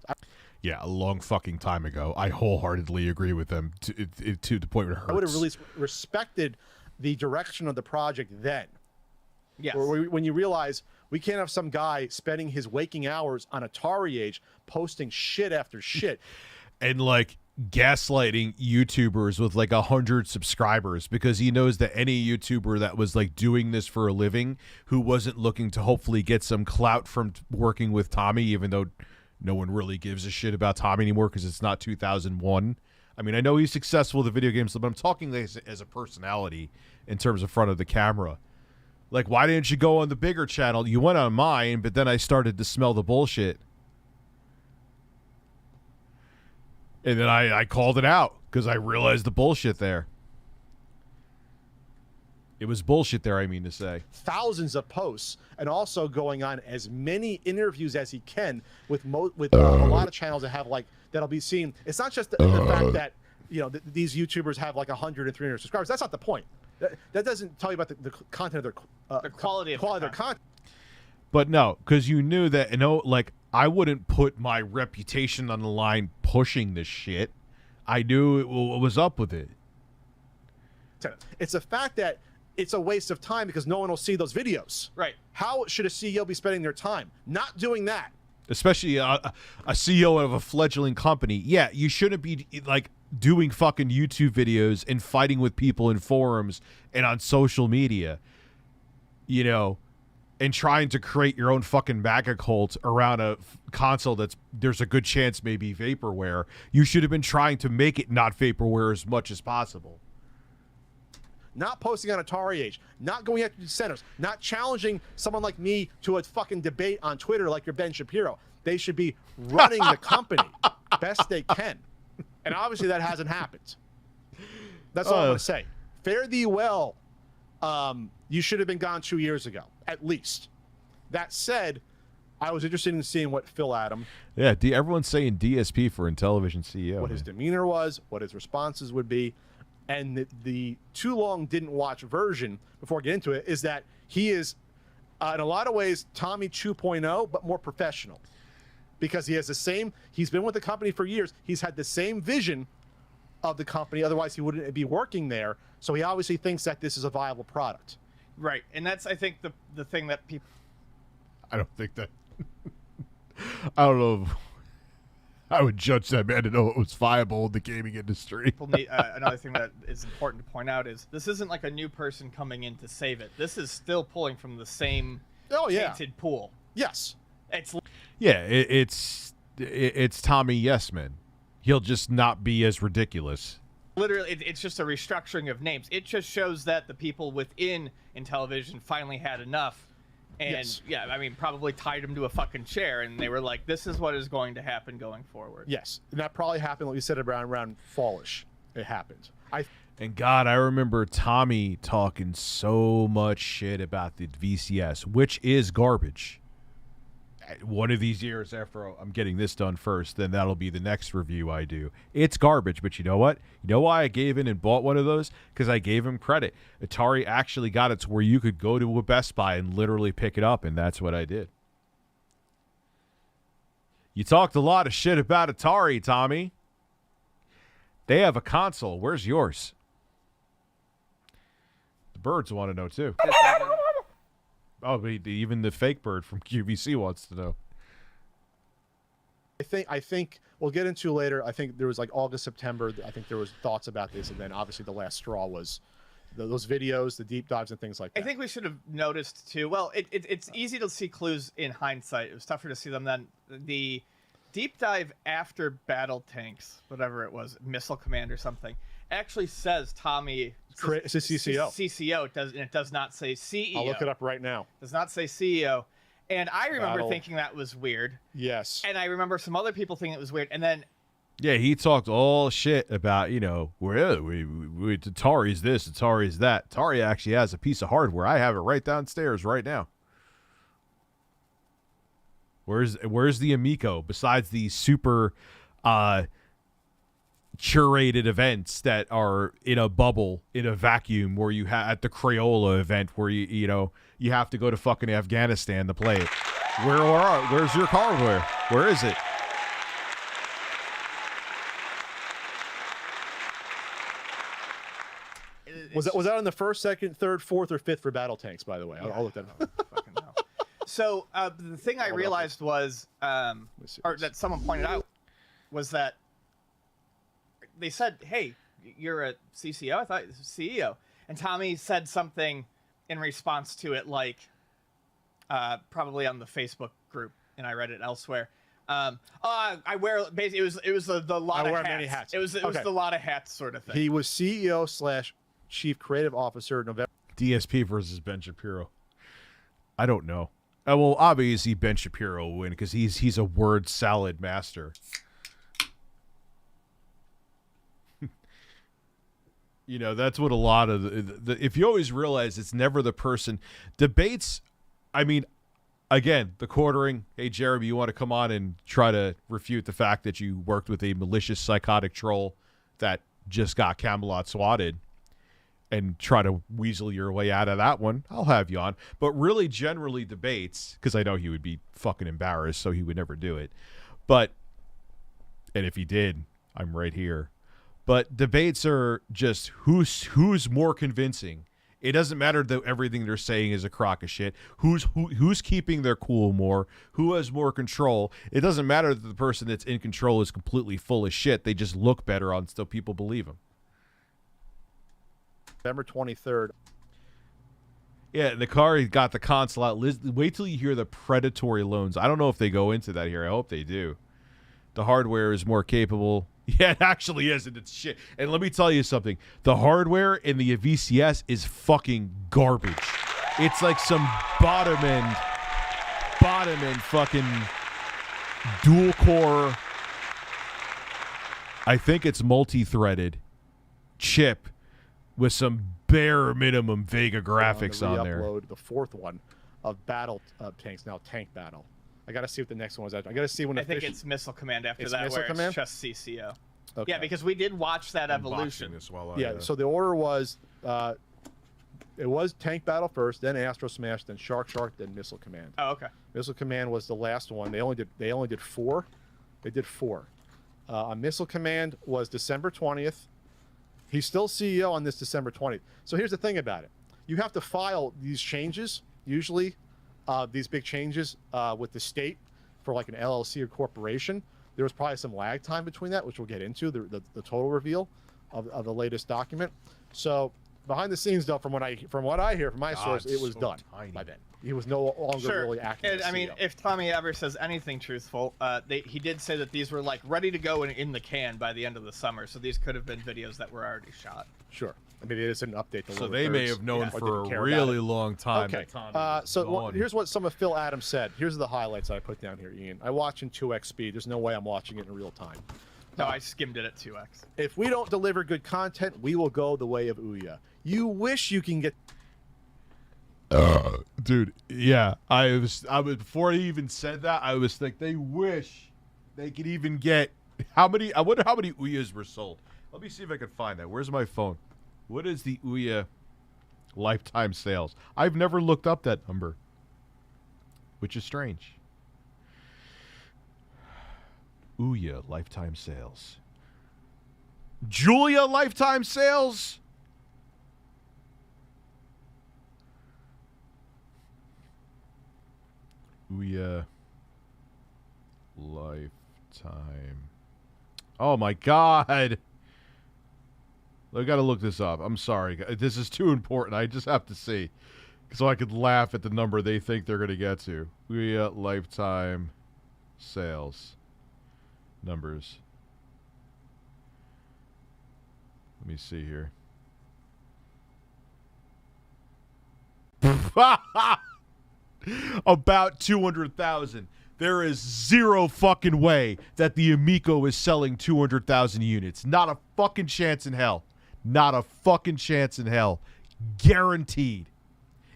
Yeah, a long fucking time ago. I wholeheartedly agree with them to the point where it hurts. I would have really respected the direction of the project then. Yes. When you realize we can't have some guy spending his waking hours on Atari Age posting shit after shit. And like gaslighting YouTubers with like 100 subscribers because he knows that any YouTuber that was like doing this for a living who wasn't looking to hopefully get some clout from working with Tommy, even though no one really gives a shit about Tommy anymore because it's not 2001. I mean, I know he's successful with the video games, but I'm talking as a personality in terms of front of the camera. Like, why didn't you go on the bigger channel? You went on mine, but then I started to smell the bullshit. And then I called it out because I realized the bullshit there. It was bullshit there, I mean to say. Thousands of posts, and also going on as many interviews as he can with a lot of channels that have like that'll be seen. It's not just the fact that these YouTubers have like 100 and 300 subscribers. That's not the point. That doesn't tell you about the content of the quality of their content. But no, because you knew that like I wouldn't put my reputation on the line pushing this shit. I knew what was up with it. It's a fact that it's a waste of time because no one will see those videos. Right. How should a CEO be spending their time? Not doing that. Especially a CEO of a fledgling company. Yeah, you shouldn't be like doing fucking YouTube videos and fighting with people in forums and on social media, and trying to create your own fucking MAGA cult around a console there's a good chance maybe vaporware. You should have been trying to make it not vaporware as much as possible. Not posting on Atari Age, not going after dissenters, not challenging someone like me to a fucking debate on Twitter like you're Ben Shapiro. They should be running the company best they can. And obviously that hasn't happened. That's all I'm going to say. Fare thee well. You should have been gone 2 years ago, at least. That said, I was interested in seeing what Phil Adam... Yeah, everyone's saying DSP for Intellivision CEO. What his demeanor was, what his responses would be. And the too long didn't watch version, before I get into it, is that he is, in a lot of ways, Tommy 2.0, but more professional. Because he has he's been with the company for years. He's had the same vision of the company. Otherwise, he wouldn't be working there. So he obviously thinks that this is a viable product. Right. And that's, I think, the thing that people... I don't think that... I don't know. I would judge that man to know it was viable in the gaming industry. People need, another thing that is important to point out is this isn't like a new person coming in to save it. This is still pulling from the same tainted pool. Yes. It's it's Tommy Yesman. He'll just not be as ridiculous. literally, it's just a restructuring of names. It just shows that the people within Intellivision finally had enough. And yeah, I mean, probably tied him to a fucking chair, and they were like, "This is what is going to happen going forward." Yes, and that probably happened, like you said, around fallish. It happened. And God, I remember Tommy talking so much shit about the VCS, which is garbage. One of these years after I'm getting this done first, then that'll be the next review I do. It's garbage, but you know what? You know why I gave in and bought one of those? Because I gave him credit. Atari actually got it to where you could go to a Best Buy and literally pick it up, and that's what I did. You talked a lot of shit about Atari, Tommy. They have a console. Where's yours? The birds want to know, too. Oh, even the fake bird from QVC wants to know. I think we'll get into later. I think there was like August, September. I think there was thoughts about this, and then obviously the last straw was those videos, the deep dives, and things like that. I think we should have noticed too. Well, it's easy to see clues in hindsight. It was tougher to see them then. The deep dive after Battle Tanks, whatever it was, Missile Command or something, actually says Tommy. It's a CCO. CCO. It does not say CEO. I'll look it up right now. Does not say CEO. And I remember thinking that was weird. Yes. And I remember some other people thinking it was weird. And then, yeah, he talked all shit about, we Atari's this, Atari's that. Atari actually has a piece of hardware. I have it right downstairs right now. Where's the Amico besides the super curated events that are in a bubble, in a vacuum, where you at the Crayola event where you have to go to fucking Afghanistan to play it. Where's your hardware? Where is it? Was that on the first, second, third, fourth, or fifth for Battle Tanks? By the way, I'll look that up. Fucking hell. So the thing I realized was, or that someone pointed out, was that they said, "Hey, you're a CCO? I thought it was CEO." And Tommy said something in response to it, like, probably on the Facebook group, and I read it elsewhere. I wear basically it was the lot I of wear hats. many hats. It was the lot of hats sort of thing. He was CEO / Chief Creative Officer November. DSP versus Ben Shapiro. I don't know. Well, obviously Ben Shapiro will win because he's a word salad master. That's what a lot of the if you always realize it's never the person. Debates, I mean, again, the quartering, hey, Jeremy, you want to come on and try to refute the fact that you worked with a malicious psychotic troll that just got Camelot swatted and try to weasel your way out of that one? I'll have you on. But really, generally, debates, because I know he would be fucking embarrassed, so he would never do it. And if he did, I'm right here. But debates are just who's more convincing. It doesn't matter that everything they're saying is a crock of shit. Who's keeping their cool more? Who has more control? It doesn't matter that the person that's in control is completely full of shit. They just look better on still people believe them. November 23rd. Yeah, the car got the console out. Wait till you hear the predatory loans. I don't know if they go into that here. I hope they do. The hardware is more capable. Yeah, it actually is, and it's shit. And let me tell you something. The hardware in the VCS is fucking garbage. It's like some bottom end fucking dual core. I think it's multi-threaded chip with some bare minimum Vega graphics on there. Upload the fourth one of Battle Tanks, now Tank Battle. I got to see what the next one was. I got to see when. I think it's Missile Command after it's that, Missile where Command? it's just CCO. Okay. Yeah, because we did watch that evolution. So the order was, it was Tank Battle first, then Astro Smash, then Shark, then Missile Command. Oh, okay. Missile Command was the last one. They only did four. They did four. Missile Command was December 20th. He's still CEO on this December 20th. So here's the thing about it. You have to file these changes, usually these big changes with the state for like an LLC or corporation. There was probably some lag time between that, which we'll get into, the total reveal of the latest document. So behind the scenes, though, from what I hear from my source, it was so done tiny. by then. He was no longer really acting. And, as I mean, CEO. if Tommy ever says anything truthful, he did say that these were like ready to go in the can by the end of the summer. So these could have been videos that were already shot. Sure. Maybe they just didn't update the So lower they may thirds have known or for didn't a care about really it. long time. Okay. that Tommy was gone. Here's what some of Phil Adams said. Here's the highlights I put down here, Ian. I watch in 2x speed. There's no way I'm watching it in real time. No, I skimmed it at 2x. If we don't deliver good content, we will go the way of Ouya. You wish you can get. Dude, yeah, I was before he even said that, I was like, they wish they could even get how many. I wonder how many Ouyas were sold. Let me see if I can find that. Where's my phone? What is the Ouya lifetime sales? I've never looked up that number, which is strange. Ouya lifetime sales. Julia lifetime sales. Ouya lifetime. Oh my God. I gotta look this up. I'm sorry. This is too important. I just have to see. So I could laugh at the number they think they're gonna get to. Ouya lifetime sales numbers. Let me see here. About 200,000. There is zero fucking way that the Amico is selling 200,000 units. Not a fucking chance in hell. Not a fucking chance in hell. Guaranteed.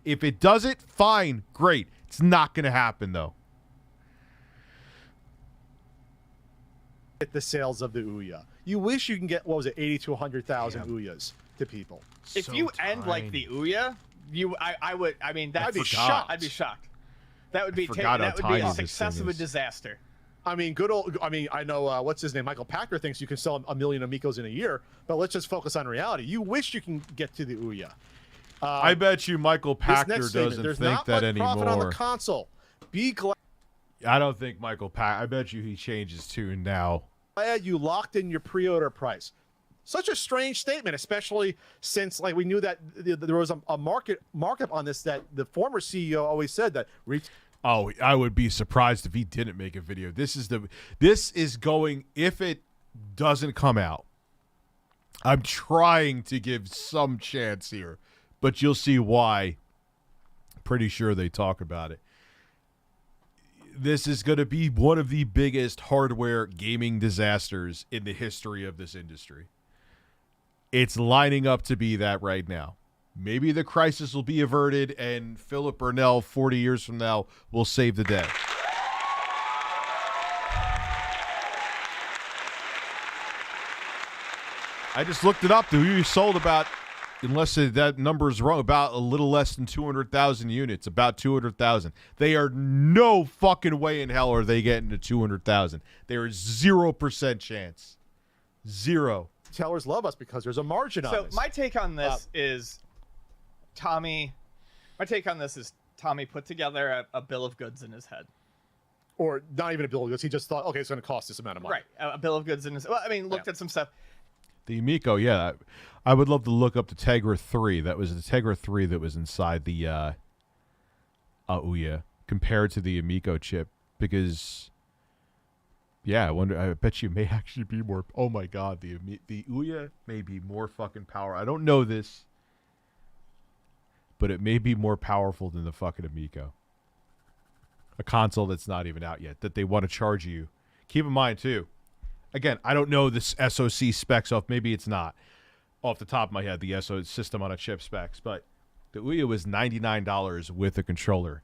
If it does it, fine, great. It's not going to happen, though. Get the sales of the Ouya. You wish you can get, what was it, 80 to 100,000 Ouyas to people. If So you end like the Ouya, that'd be forgot. shocked. I'd be shocked. That would be forgot how that would be tiny a this success thing of a is. disaster. I mean, good old. I mean, I know what's his name. Michael Packer thinks you can sell 1 million Amicos in a year, but let's just focus on reality. You wish you can get to the Ouya. I bet you Michael This Packer next statement, doesn't there's think not that much profit on anymore. the console. Be glad I don't think Michael Packer. I bet you he changes tune now. you locked in your pre-order price. Such a strange statement, especially since we knew that there was a markup on this. That the former CEO always said that. Oh, I would be surprised if he didn't make a video. This is going, if it doesn't come out, I'm trying to give some chance here, but you'll see why. Pretty sure they talk about it. This is going to be one of the biggest hardware gaming disasters in the history of this industry. It's lining up to be that right now. Maybe the crisis will be averted and Philip Burnell 40 years from now will save the day. I just looked it up. You sold about, unless that number is wrong, about a little less than 200,000 units, about 200,000. They are no fucking way in hell are they getting to 200,000. There is 0% chance. Zero. Retailers love us because there's a margin on So this. my take on this is Tommy put together a bill of goods in his head. Or not even a bill of goods. He just thought, okay, it's going to cost this amount of money. Right, a bill of goods in his. Well, I mean, looked at some stuff. The Amico, yeah. I would love to look up the Tegra 3. That was the Tegra 3 that was inside the Ouya compared to the Amico chip because, yeah, I bet you may actually be more. Oh my God, the Ouya may be more fucking power. I don't know this, but it may be more powerful than the fucking Amico. A console that's not even out yet that they want to charge you. Keep in mind too. Again, I don't know this SoC specs off. Maybe it's not off the top of my head, the SoC system on a chip specs, but the Ouya was $99 with a controller.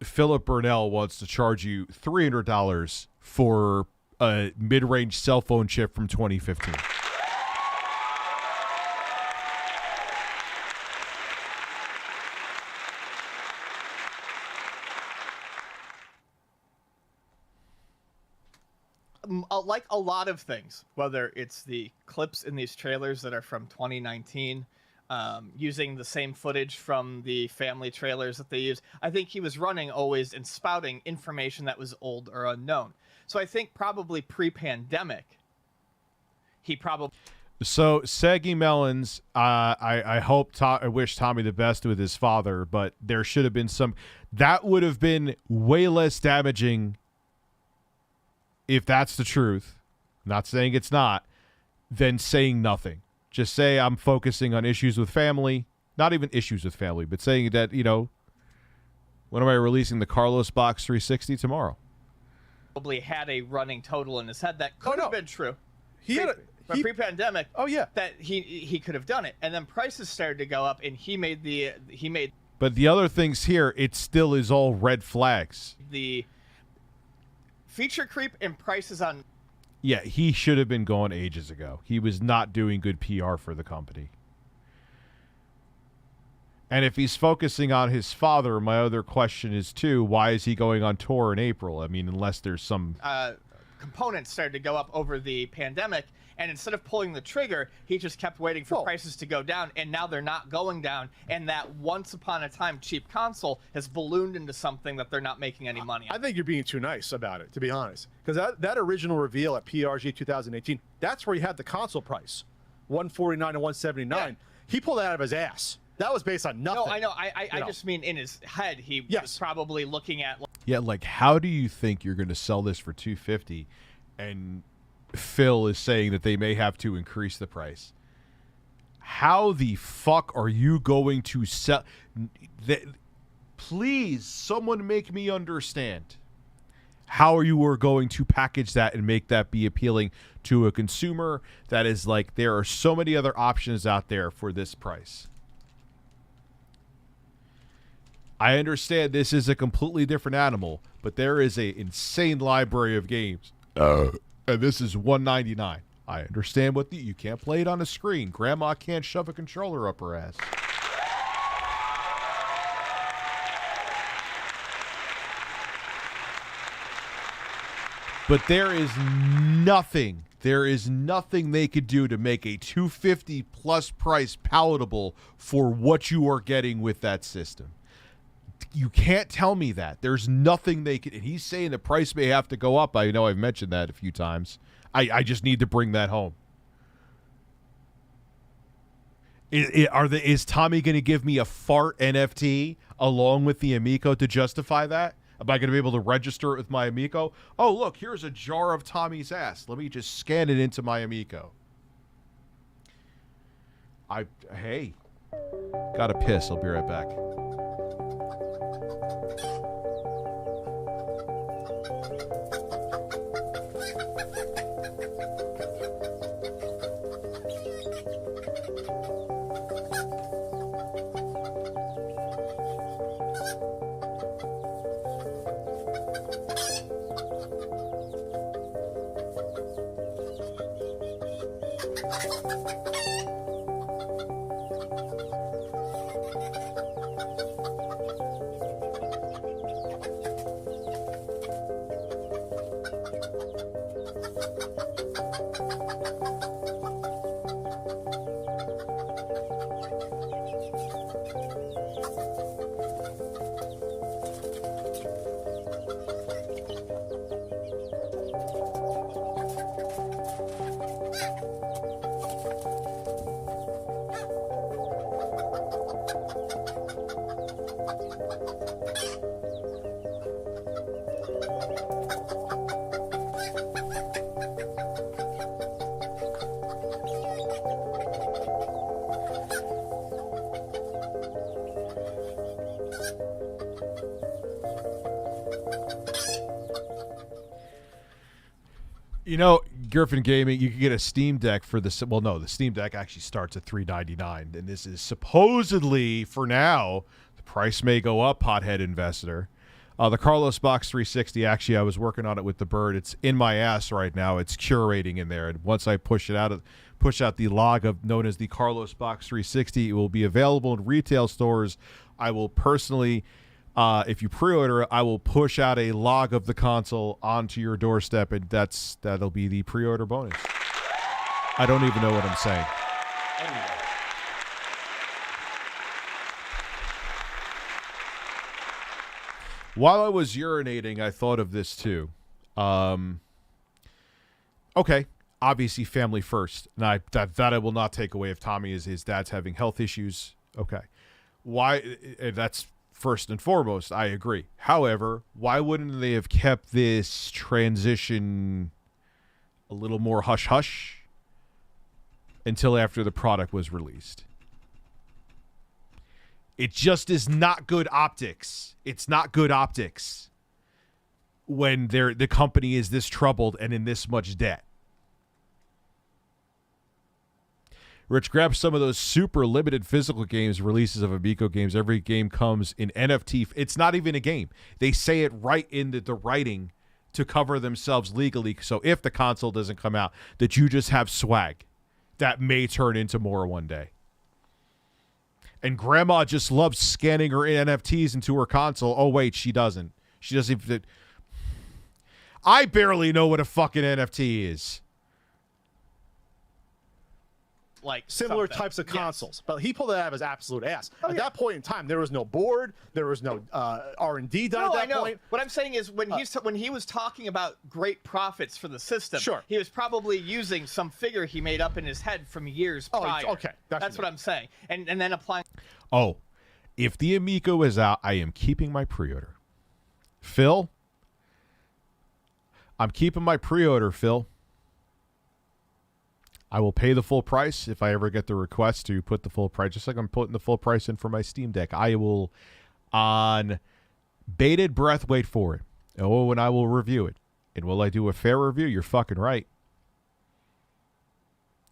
Philip Burnell wants to charge you $300 for a mid-range cell phone chip from 2015. Like a lot of things, whether it's the clips in these trailers that are from 2019, using the same footage from the family trailers that they use, I think he was running always and spouting information that was old or unknown. So I think probably pre-pandemic, he probably. So Saggy Melons, I wish Tommy the best with his father, but there should have been some. That would have been way less damaging if that's the truth. Not saying it's not, than saying nothing. Just say I'm focusing on issues with family. Not even issues with family, but saying that, when am I releasing the Carlos Box 360 tomorrow? Probably had a running total in his head that could have been true. But pre-pandemic, that he could have done it, and then prices started to go up, and he made. But the other things here, it still is all red flags. The feature creep and prices on. Yeah, he should have been gone ages ago. He was not doing good PR for the company. And if he's focusing on his father, my other question is too, why is he going on tour in April? I mean, unless there's some components started to go up over the pandemic, and instead of pulling the trigger, he just kept waiting for prices to go down, and now they're not going down, and that once upon a time cheap console has ballooned into something that they're not making any money on. I think you're being too nice about it, to be honest, because that original reveal at PRG 2018, that's where he had the console price, $149 and $179. Yeah. He pulled that out of his ass. That was based on nothing. No, I know. I just mean in his head, he was probably looking at. Yeah, like how do you think you're going to sell this for $250, and Phil is saying that they may have to increase the price? How the fuck are you going to sell? Please, someone make me understand. How are you going to package that and make that be appealing to a consumer? That is like there are so many other options out there for this price. I understand this is a completely different animal, but there is an insane library of games. And this is $199. I understand you can't play it on a screen. Grandma can't shove a controller up her ass. But there is nothing they could do to make a $250 plus price palatable for what you are getting with that system. You can't tell me that. There's nothing they could. And he's saying the price may have to go up. I know I've mentioned that a few times. I just need to bring that home. Is Tommy going to give me a fart NFT along with the Amico to justify that? Am I going to be able to register it with my Amico? Oh, look, here's a jar of Tommy's ass. Let me just scan it into my Amico. Hey, gotta piss. I'll be right back. You know, Griffin Gaming, you can get a Steam Deck for the... Well, no, the Steam Deck actually starts at $399, and this is supposedly, for now, the price may go up, hothead investor. The Carlos Box 360, actually, I was working on it with the bird. It's in my ass right now. It's curating in there, and once I push out the log of known as the Carlos Box 360, it will be available in retail stores. I will personally... if you pre-order it, I will push out a log of the console onto your doorstep, and that'll be the pre-order bonus. I don't even know what I'm saying. While I was urinating, I thought of this too. Okay, obviously family first. And that I will not take away if Tommy is his dad's having health issues. Okay. Why? That's first and foremost. I agree. However, why wouldn't they have kept this transition a little more hush-hush until after the product was released? It just is not good optics. It's not good optics when the company is this troubled and in this much debt. Rich, grab some of those super limited physical games, releases of Amico games. Every game comes in NFT. It's not even a game. They say it right in the writing to cover themselves legally. So if the console doesn't come out, that you just have swag that may turn into more one day. And grandma just loves scanning her NFTs into her console. Oh, wait, she doesn't. She doesn't even... I barely know what a fucking NFT is. Like similar something. types of Yes. consoles, but he pulled it out of his absolute ass. Oh, At yeah. that point in time, there was no board, there was no R&D done No, at I that know. point. What I'm saying is when he was talking about great profits for the system, Sure. he was probably using some figure he made up in his head from years prior. Okay, That's what I'm saying. And then applying. Oh, if the Amico is out, I am keeping my pre-order. Phil? I'm keeping my pre-order, Phil. I will pay the full price if I ever get the request to put the full price, just like I'm putting the full price in for my Steam Deck. I will, on bated breath, wait for it. Oh, and I will review it. And will I do a fair review? You're fucking right.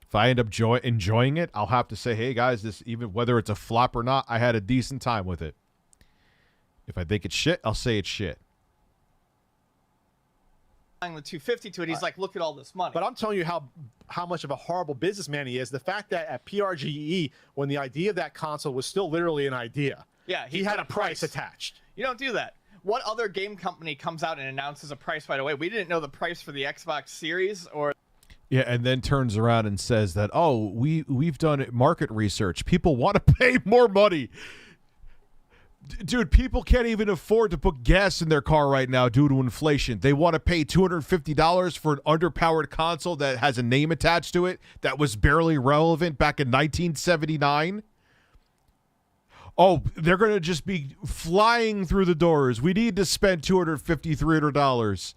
If I end up enjoying it, I'll have to say, hey, guys, this, even whether it's a flop or not, I had a decent time with it. If I think it's shit, I'll say it's shit. The 250 to it, he's like, look at all this money. But I'm telling you how much of a horrible businessman he is. The fact that at PRGE, when the idea of that console was still literally an idea, yeah, he had a price attached. You don't do that. What other game company comes out and announces a price right away? We didn't know the price for the Xbox Series or... Yeah, and then turns around and says that, oh, we've done market research. People want to pay more money. Dude, people can't even afford to put gas in their car right now due to inflation. They want to pay $250 for an underpowered console that has a name attached to it that was barely relevant back in 1979. Oh, they're going to just be flying through the doors. We need to spend $250, $300.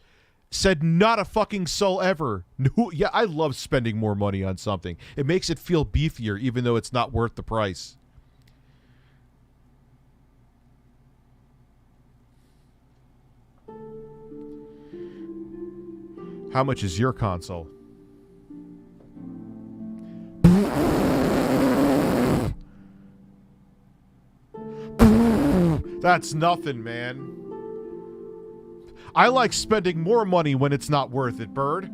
Said not a fucking soul ever. No, yeah, I love spending more money on something. It makes it feel beefier even though it's not worth the price. How much is your console? That's nothing, man. I like spending more money when it's not worth it, Bird.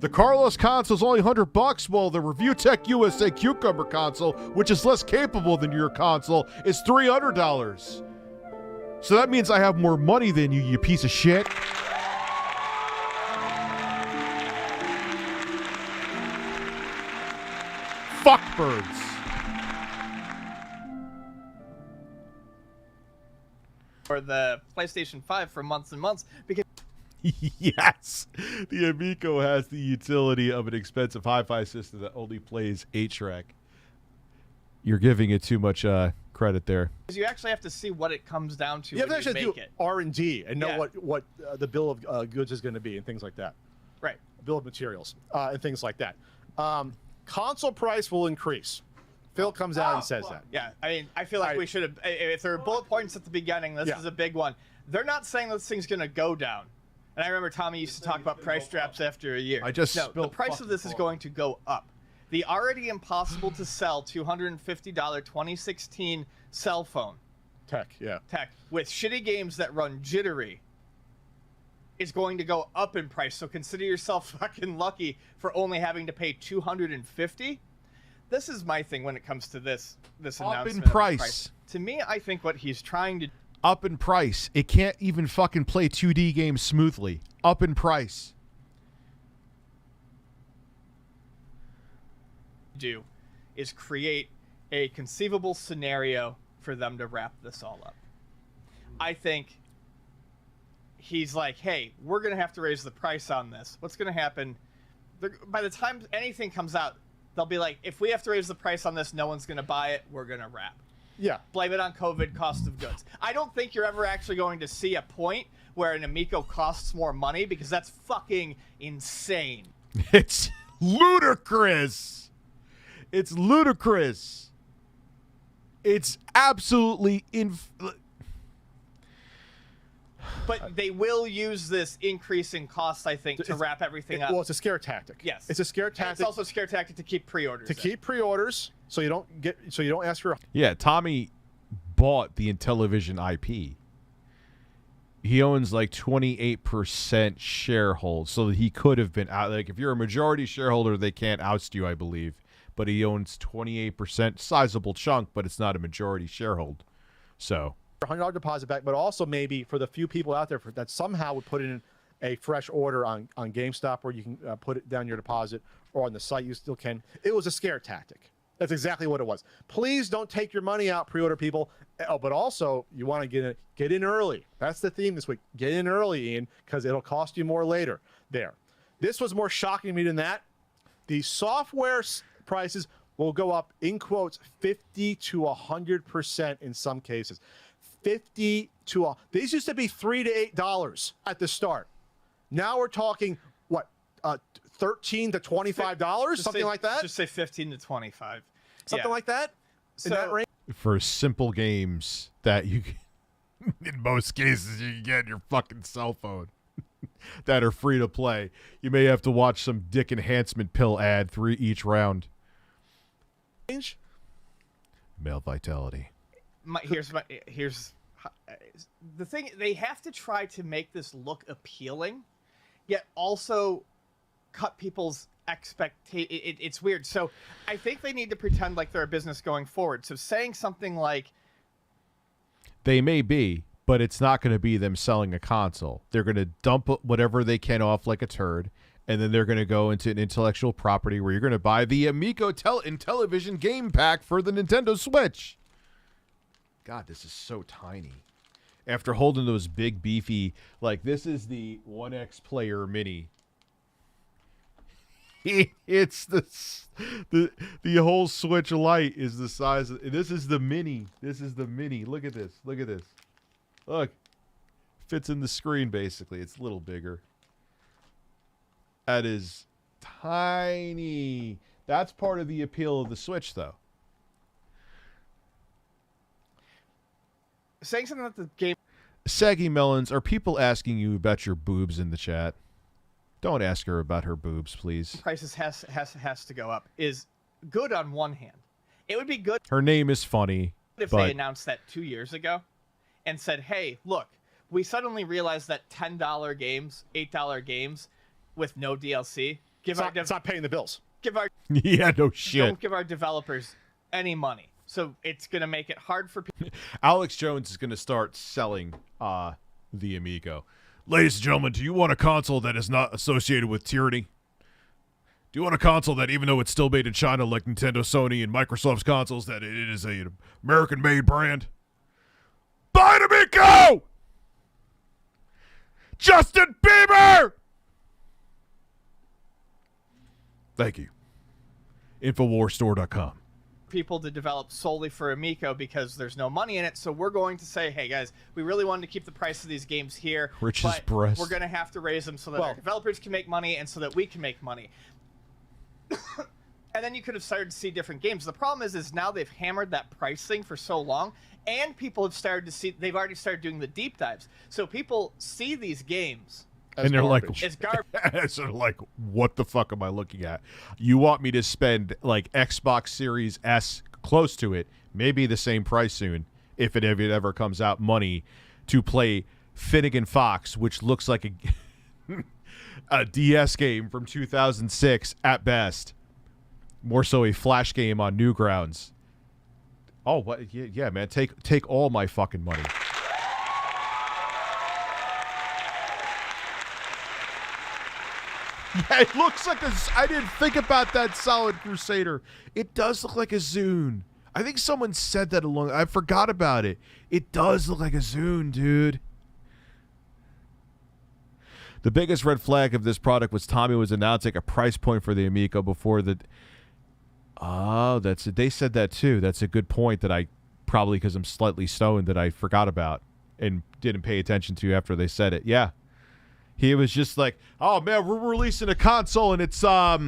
The Carlos console's only $100, while the ReviewTechUSA Cucumber console, which is less capable than your console, is $300. So that means I have more money than you, you piece of shit. Fuck birds. or the PlayStation 5 for months and months because Yes, the Amico has the utility of an expensive hi-fi system that only plays 8-track. You're giving it too much credit there. you actually have to see what it comes down to You have when to actually you make do it. R&D and know Yeah. what the bill of goods is going to be and things like that. Right. Bill of materials and things like that. Console price will increase. Phil comes out and says that. Yeah, I mean, I feel like we should have. If there were bullet points at the beginning, this is a big one. They're not saying this thing's going to go down. And I remember Tommy used to talk about price drops after a year. I just no, the spilled price of this is going to go up. The already impossible to sell $250 2016 cell phone Tech with shitty games that run jittery is going to go up in price. So consider yourself fucking lucky for only having to pay $250. This is my thing when it comes to this announcement. Up in of the price. To me, I think what he's trying to Up in price. It can't even fucking play 2D games smoothly. Up in price. do is create a conceivable scenario for them to wrap this all up. I think he's like, hey, we're going to have to raise the price on this. What's going to happen? By the time anything comes out, they'll be like, if we have to raise the price on this, no one's going to buy it. We're going to wrap. Yeah. Blame it on COVID, cost of goods. I don't think you're ever actually going to see a point where an Amico costs more money, because that's fucking insane. It's ludicrous. It's ludicrous. It's absolutely But they will use this increase in cost, I think, to wrap everything up. Well, it's a scare tactic. Yes. It's a scare And tactic. it's also a scare tactic to keep pre-orders. Keep pre-orders, so you don't ask for. Yeah, Tommy bought the Intellivision IP. He owns like 28% sharehold, so he could have been out. Like, if you're a majority shareholder, they can't oust you, I believe. But he owns 28%, sizable chunk, but it's not a majority sharehold. So $100 deposit back, but also maybe for the few people out there that somehow would put in a fresh order on GameStop, where you can put it down your deposit, or on the site you still can. It was a scare tactic. That's exactly what it was. Please don't take your money out, pre-order people. Oh, but also you want to get in early. That's the theme this week. Get in early, Ian, because it'll cost you more later. There. This was more shocking to me than that. The software prices will go up, in quotes, 50 to 100% in some cases. 50 to these used to be $3 to $8 at the start. Now we're talking what, $13 to $25, something like that. Just say 15 to 25, something like that. In that range. for simple games that you can, in most cases, you can get on your fucking cell phone that are free to play, you may have to watch some dick enhancement pill ad through each round. Male vitality. Here's the thing. They have to try to make this look appealing, yet also cut people's expectations. It's weird. So I think they need to pretend like they're a business going forward. So saying something like, they may be, but it's not going to be them selling a console. They're going to dump whatever they can off like a turd, and then they're going to go into an intellectual property where you're going to buy the Amico Intellivision game pack for the Nintendo Switch. God, this is so tiny. After holding those big, beefy, like, this is the 1X Player Mini. It's the whole Switch Lite is the size of, this is the mini. This is the mini. Look at this. Look at this. Look. Fits in the screen, basically. It's a little bigger. That is tiny. That's part of the appeal of the Switch, though. saying something that the game. Saggy Melons, are people asking you about your boobs in the chat? Don't ask her about her boobs, please. Prices has to go up is good on one hand. It would be good. Her name is funny. If they announced that 2 years ago and said, hey, look, we suddenly realized that $10 games, $8 games with no DLC. It's not paying the bills. Give our yeah, no shit. Don't give our developers any money. So it's going to make it hard for people. Alex Jones is going to start selling the Amico. Ladies and gentlemen, do you want a console that is not associated with tyranny? Do you want a console that, even though it's still made in China like Nintendo, Sony, and Microsoft's consoles, that it is a American-made brand? Buy an Amico! Justin Bieber! Thank you. Infowarstore.com. People to develop solely for Amico because there's no money in it. So we're going to say, hey guys, we really wanted to keep the price of these games here, but we're going to have to raise them so that our developers can make money and so that we can make money. And then you could have started to see different games. The problem is now they've hammered that pricing for so long, and people have started to see, they've already started doing the deep dives. So people see these games and they're garbage. like, it's garbage. so like, what the fuck am I looking at? You want me to spend like Xbox Series S, close to it, maybe the same price soon, if it ever comes out, money to play Finnegan Fox, which looks like a DS game from 2006 at best, more so a Flash game on Newgrounds. Oh, what? Yeah, man, take all my fucking money. Yeah, it looks like I didn't think about that Solid Crusader. It does look like a Zune. I think someone said that I forgot about it. It does look like a Zune, dude. The biggest red flag of this product was Tommy was announcing a price point for the Amico before the. Oh, that's it. They said that too. That's a good point that I probably, because I'm slightly stoned, that I forgot about and didn't pay attention to after they said it. Yeah. He was just like, "Oh man, we're releasing a console and it's all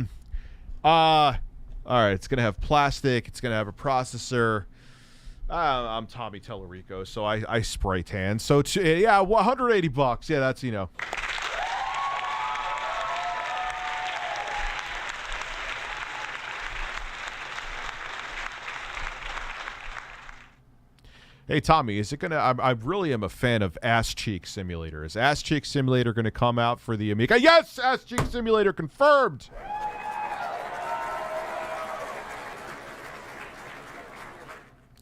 right, it's gonna have plastic, it's gonna have a processor." I'm Tommy Tellerico, so I spray tan. So yeah, $180. Yeah, that's Hey Tommy, is it gonna? I really am a fan of Ass Cheek Simulator. Is Ass Cheek Simulator gonna come out for the Amiga? Yes, Ass Cheek Simulator confirmed.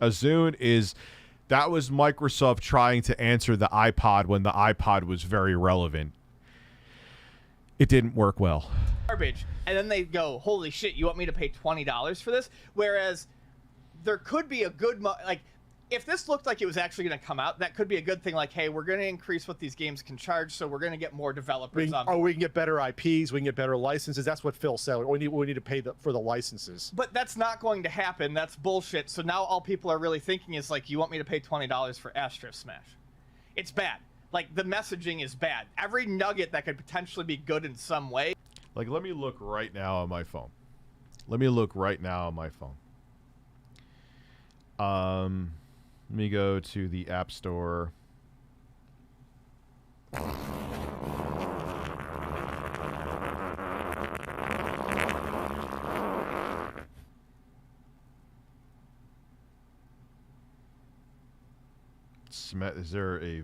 A Zune that was Microsoft trying to answer the iPod when the iPod was very relevant. It didn't work well. Garbage, and then they go, "Holy shit! You want me to pay $20 for this?" Whereas there could be a good if this looked like it was actually going to come out, that could be a good thing. Like, hey, we're going to increase what these games can charge, so we're going to get more developers on. We can get better IPs, we can get better licenses. That's what Phil said. We need to pay for the licenses. But that's not going to happen. That's bullshit. So now all people are really thinking is like, you want me to pay $20 for Astro Smash? It's bad. Like, the messaging is bad. Every nugget that could potentially be good in some way. Like, let me look right now on my phone. Let me go to the App Store. Is there a...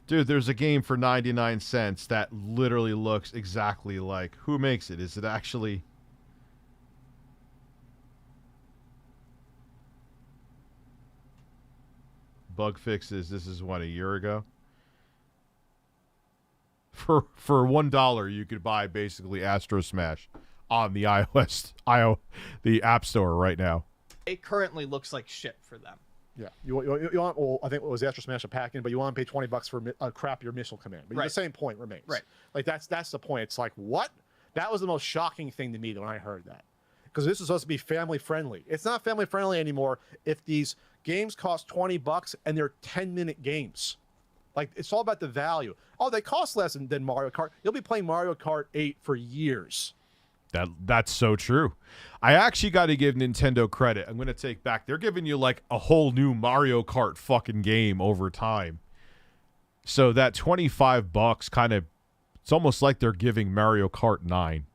Dude, there's a game for 99 cents that literally looks exactly like... Who makes it? Is it actually... Bug fixes. This is what, a year ago? For $1 you could buy basically Astro Smash on the the App Store right now. It currently looks like shit for them. Yeah, you want? Well, I think it was Astro Smash a pack-in, but you want to pay $20 for a crappier missile command. But the same point remains. Right. Like that's the point. It's like, what? That was the most shocking thing to me when I heard that, because this is supposed to be family friendly. It's not family friendly anymore if these games cost $20 and they're 10-minute games. Like, it's all about the value. Oh, they cost less than Mario Kart. You'll be playing Mario Kart 8 for years. That's so true. I actually got to give Nintendo credit. I'm going to take back. They're giving you like a whole new Mario Kart fucking game over time. So that $25 kind of, it's almost like they're giving Mario Kart 9.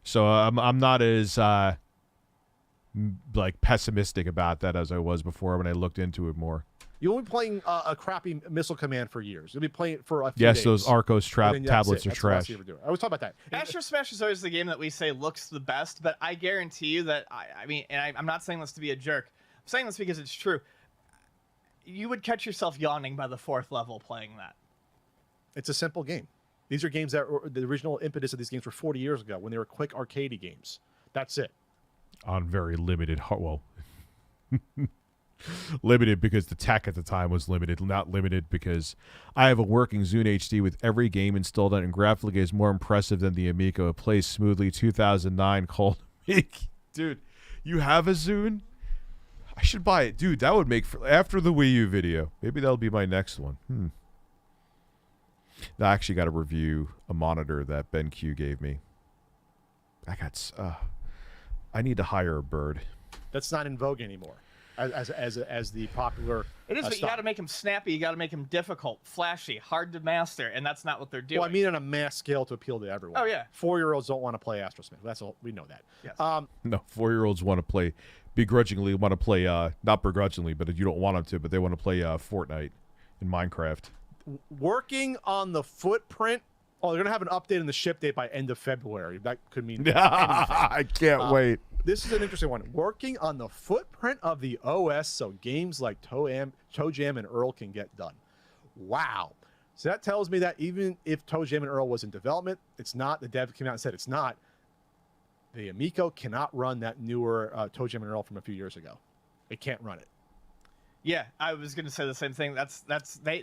So I'm not as like pessimistic about that as I was before when I looked into it more. You won't be playing a crappy missile command for years. You'll be playing it for a few days. Those Arcos tablets are trash. I always talk about that. Astro Smash is always the game that we say looks the best, but I guarantee you that, I'm not saying this to be a jerk. I'm saying this because it's true. You would catch yourself yawning by the 4th level playing that. It's a simple game. These are games that were, the original impetus of these games were 40 years ago when they were quick arcadey games. That's it. On very limited limited because the tech at the time was limited, not limited because I have a working Zune HD with every game installed on it, and graphically is more impressive than the Amico. It plays smoothly. 2009 called Dude, you have a Zune? I should buy it. Dude, that would make after the Wii U video. Maybe that'll be my next one. I actually got to review a monitor that BenQ gave me. I need to hire a bird. That's not in vogue anymore. As the popular. It is, but you got to make them snappy. You got to make them difficult, flashy, hard to master, and that's not what they're doing. Well, I mean, on a mass scale to appeal to everyone. Oh yeah. 4-year-olds don't want to play Astro Smash. That's all we know that. Yes. No, 4-year-olds want to play, begrudgingly want to play. Not begrudgingly, but you don't want them to. But they want to play Fortnite and Minecraft. Working on the footprint. Oh, they're gonna have an update on the ship date by end of February. That could mean anything. I can't wait. This is an interesting one. Working on the footprint of the OS so games like Toe Jam and Earl can get done. Wow. So that tells me that even if Toe Jam and Earl was in development, it's not. The dev came out and said it's not. The Amico cannot run that newer Toe Jam and Earl from a few years ago. It can't run it. Yeah, I was gonna say the same thing.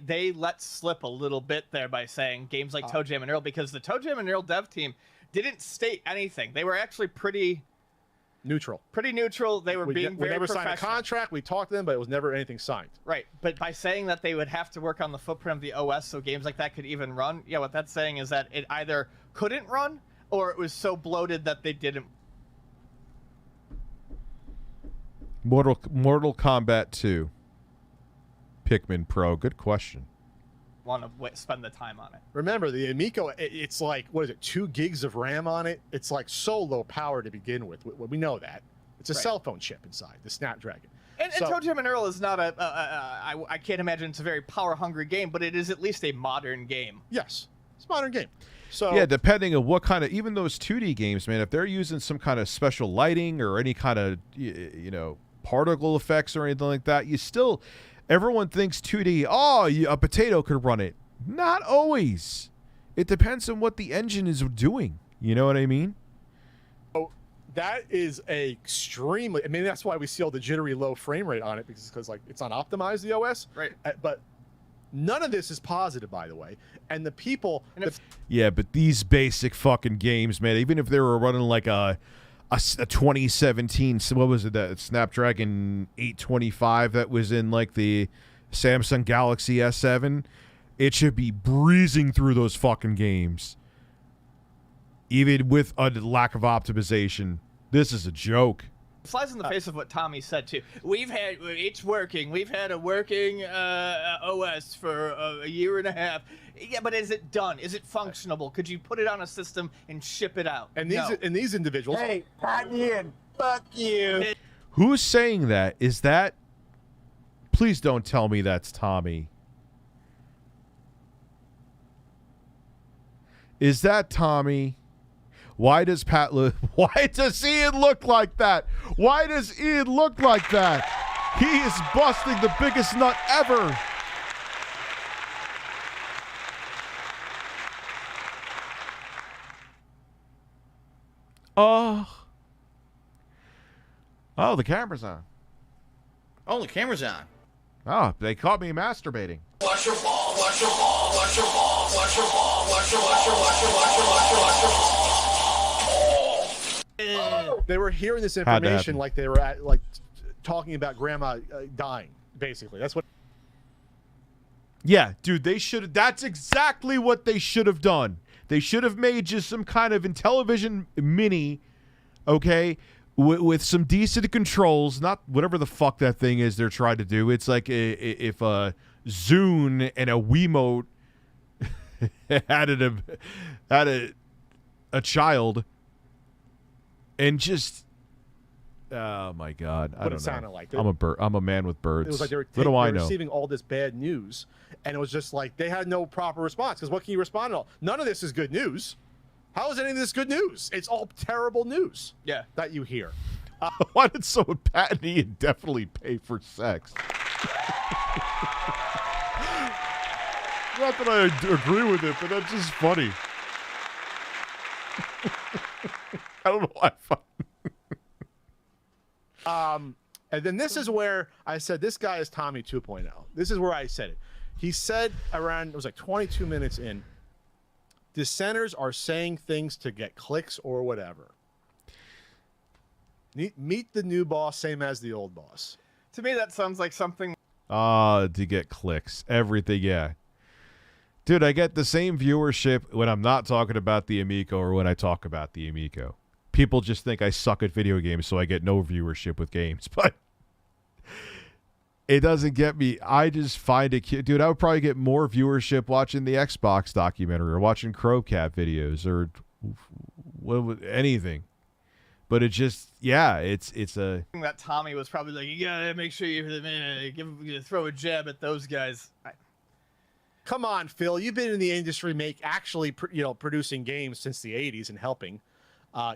They let slip a little bit there by saying games like Toe Jam and Earl, because the Toe Jam and Earl dev team didn't state anything. They were actually pretty neutral. They were being very never professional. signed a contract. We talked to them, but it was never anything signed. Right, but by saying that they would have to work on the footprint of the OS so games like that could even run, yeah, what that's saying is that it either couldn't run or it was so bloated that they didn't. Mortal Kombat 2. Pikmin Pro. Good question. Want to spend the time on it. Remember, the Amico, it's like, what is it, 2 gigs of RAM on it? It's like so low power to begin with. We know that. It's a cell phone chip inside, the Snapdragon. And Toe Jam and Earl is not I can't imagine it's a very power-hungry game, but it is at least a modern game. Yes, it's a modern game. So yeah, depending on what kind of, even those 2D games, man, if they're using some kind of special lighting or any kind of, particle effects or anything like that, you still... Everyone thinks 2D, a potato could run it. Not always. It depends on what the engine is doing. You know what I mean? Oh, that is extremely... I mean, that's why we see all the jittery low frame rate on it, because like, it's not optimized, the OS. Right. But none of this is positive, by the way. And the people... Yeah, but these basic fucking games, man, even if they were running like a 2017, what was it, that Snapdragon 825 that was in like the Samsung Galaxy S7, it should be breezing through those fucking games, even with a lack of optimization. This is a joke. It flies in the face of what Tommy said too. It's working. We've had a working OS for a year and a half. Yeah, but is it done? Is it functionable? Could you put it on a system and ship it out? And these individuals... Hey, pat you in. Fuck you. Who's saying that? Is that... Please don't tell me that's Tommy. Is that Tommy? Why does Why does Ian look like that? Why does Ian look like that? He is busting the biggest nut ever. Oh, the camera's on. Oh, the camera's on. Oh, they caught me masturbating. Watch your ball, watch your ball, watch your ball, watch your ball, watch your, watch your, watch your, watch your, watch your, watch your ball. They were hearing this information like they were talking about grandma dying, basically. That's what... Yeah, dude, they should. That's exactly what they should have done. They should have made just some kind of Intellivision Mini, okay, with some decent controls, not whatever the fuck that thing is they're trying to do. It's like if a Zune and a Wiimote had a child, and just, oh my God, I don't know. Sounded like. I'm a man with birds. It was like they were, what do I know? Receiving all this bad news, and it was just like they had no proper response. Because what can you respond to? None of this is good news. How is any of this good news? It's all terrible news. Yeah, that you hear. Why did someone patent me and definitely pay for sex? Not that I agree with it, but that's just funny. I don't know why. And then this is where I said, this guy is Tommy 2.0. This is where I said it. He said around, it was like 22 minutes in, dissenters are saying things to get clicks or whatever. Meet the new boss, same as the old boss. To me, that sounds like something... To get clicks. Everything, yeah. Dude, I get the same viewership when I'm not talking about the Amico or when I talk about the Amico. People just think I suck at video games, so I get no viewership with games. But it doesn't get me. I just find it cute. Dude, I would probably get more viewership watching the Xbox documentary or watching Crowcat videos or anything. But it just, yeah, it's a... That Tommy was probably like, you gotta make sure you throw a jab at those guys. Come on, Phil. You've been in the industry, producing games since the 80s and helping.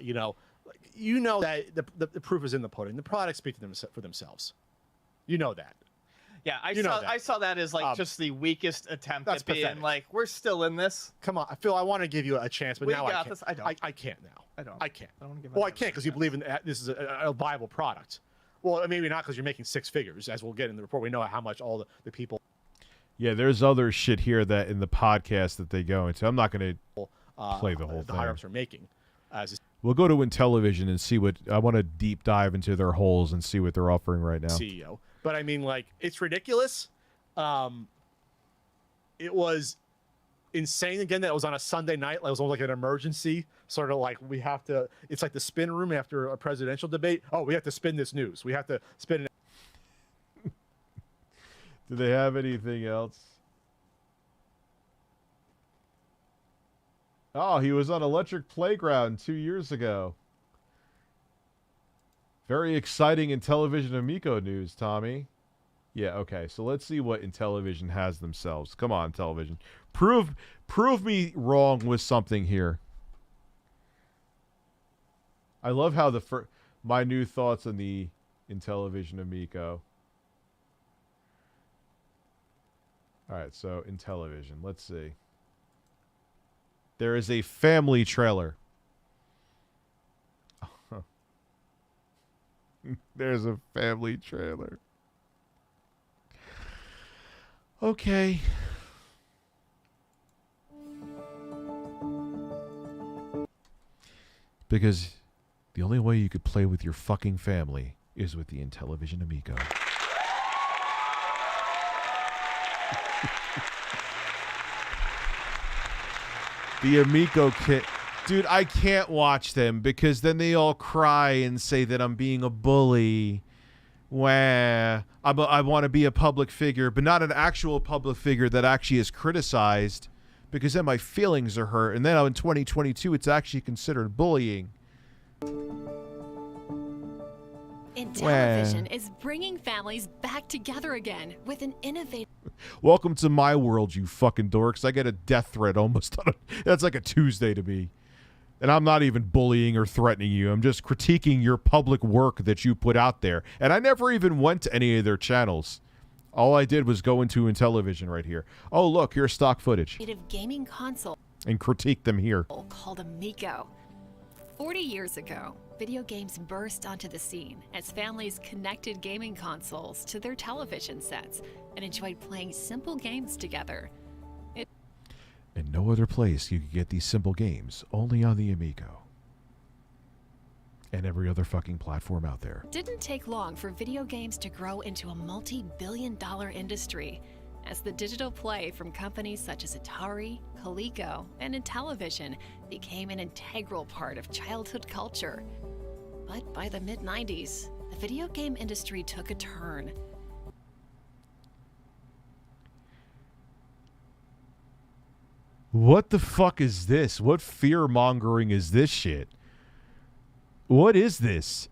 You know that the proof is in the pudding. The products speak for themselves. You know that. Yeah, I saw that as like just the weakest attempt at being pathetic. Like, we're still in this. Come on, Phil. I want to give you a chance, but now I can't. This. I don't. I can't now. I don't. I can't. I don't want to give. Well, I can't because you believe in this is a viable product. Well, maybe not because you're making six figures, as we'll get in the report. We know how much all the people. Yeah, there's other shit here that in the podcast that they go into. I'm not going to play the whole The thing. higher-ups are making. We'll go to Intellivision and see what... I want to deep dive into their holes and see what they're offering right now. CEO. But, I mean, like, it's ridiculous. It was insane, again, that it was on a Sunday night. It was almost like an emergency. Sort of like we have to... It's like the spin room after a presidential debate. Oh, we have to spin this news. We have to spin it. Do they have anything else? Oh, he was on Electric Playground 2 years ago. Very exciting Intellivision Amico news, Tommy. Yeah, okay. So let's see what Intellivision has themselves. Come on, Intellivision. Prove me wrong with something here. I love how my new thoughts on the Intellivision Amico. All right, so Intellivision. Let's see. There is a family trailer. There's a family trailer. Okay. Because the only way you could play with your fucking family is with the Intellivision Amico. The Amico kit. Dude, I can't watch them because then they all cry and say that I'm being a bully. Wah. I want to be a public figure, but not an actual public figure that actually is criticized, because then my feelings are hurt. And then in 2022, it's actually considered bullying. Intellivision is bringing families back together again with an innovative... Welcome to my world, you fucking dorks. I get a death threat almost on that's like a Tuesday to me. And I'm not even bullying or threatening you. I'm just critiquing your public work that you put out there. And I never even went to any of their channels. All I did was go into Intellivision right here. Oh, look, here's stock footage. gaming console And critique them here. called Amico. 40 years ago, video games burst onto the scene as families connected gaming consoles to their television sets and enjoyed playing simple games together. And no other place you could get these simple games, only on the Amico. And every other fucking platform out there. Didn't take long for video games to grow into a multi-billion-dollar industry as the digital play from companies such as Atari, Coleco, and Intellivision became an integral part of childhood culture. But by the mid-90s, the video game industry took a turn. What the fuck is this? What fear-mongering is this shit? What is this?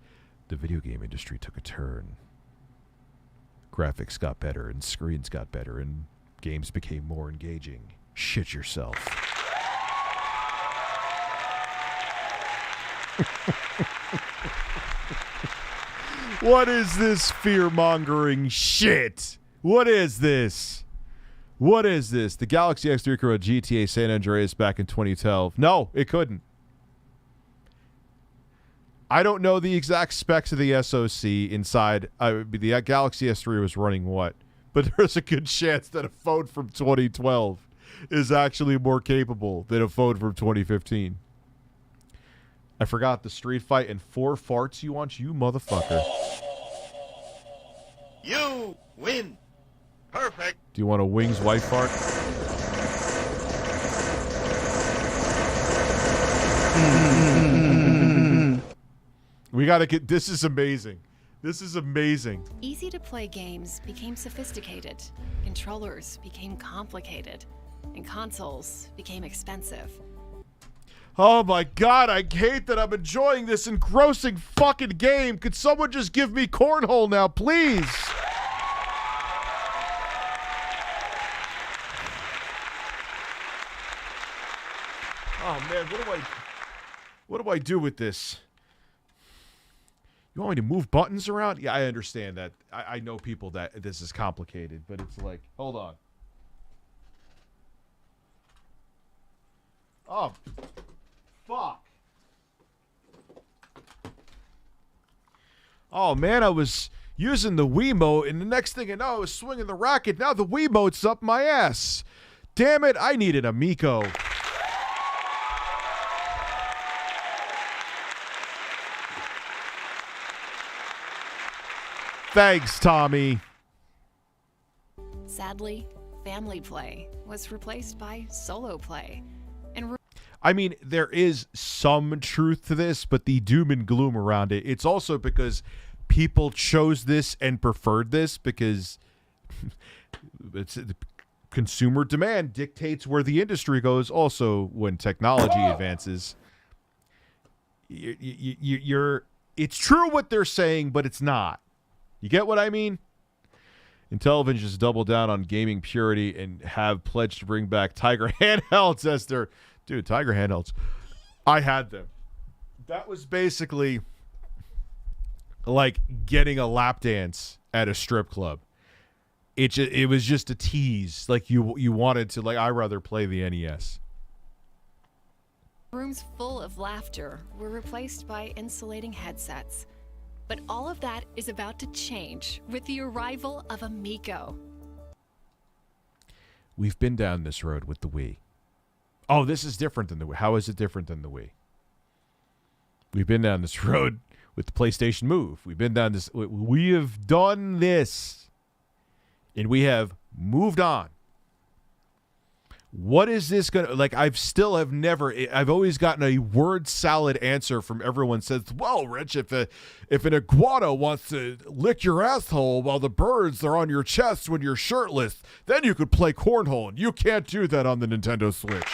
The video game industry took a turn. Graphics got better and screens got better and games became more engaging. Shit yourself. What is this fear-mongering shit? What is this? What is this? The Galaxy X3 could run GTA San Andreas back in 2012. No, it couldn't. I don't know the exact specs of the SoC inside. The Galaxy S3 was running what? But there's a good chance that a phone from 2012 is actually more capable than a phone from 2015. I forgot the street fight and 4 farts you want, you motherfucker. You win. Perfect. Do you want a wings white fart? We gotta get... This is amazing. This is amazing. Easy to play games became sophisticated, controllers became complicated, and consoles became expensive. Oh my god, I hate that I'm enjoying this engrossing fucking game. Could someone just give me cornhole now, please? Oh man, what do I do with this? You want me to move buttons around? Yeah, I understand that. I know people that this is complicated, but it's like, hold on. Oh, fuck. Oh, man, I was using the Wiimote, and the next thing I know, I was swinging the racket. Now the Wiimote's up my ass. Damn it, I need an Amico. Thanks, Tommy. Sadly, family play was replaced by solo play. I mean, there is some truth to this, but the doom and gloom around it, it's also because people chose this and preferred this because it's consumer demand dictates where the industry goes. Also, when technology advances, it's true what they're saying, but it's not. You get what I mean? Intellivision just doubled down on gaming purity and have pledged to bring back Tiger handhelds as their... Dude, Tiger handhelds. I had them. That was basically like getting a lap dance at a strip club. It was just a tease. Like you wanted to, like, I'd rather play the NES. Rooms full of laughter were replaced by insulating headsets. But all of that is about to change with the arrival of Amico. We've been down this road with the Wii. Oh, this is different than the Wii. How is it different than the Wii? We've been down this road with the PlayStation Move. We've been down this. We have done this. And we have moved on. What is this going to... Like, I've always gotten a word salad answer from everyone says, well, Rich, if an iguana wants to lick your asshole while the birds are on your chest when you're shirtless, then you could play cornhole. And you can't do that on the Nintendo Switch.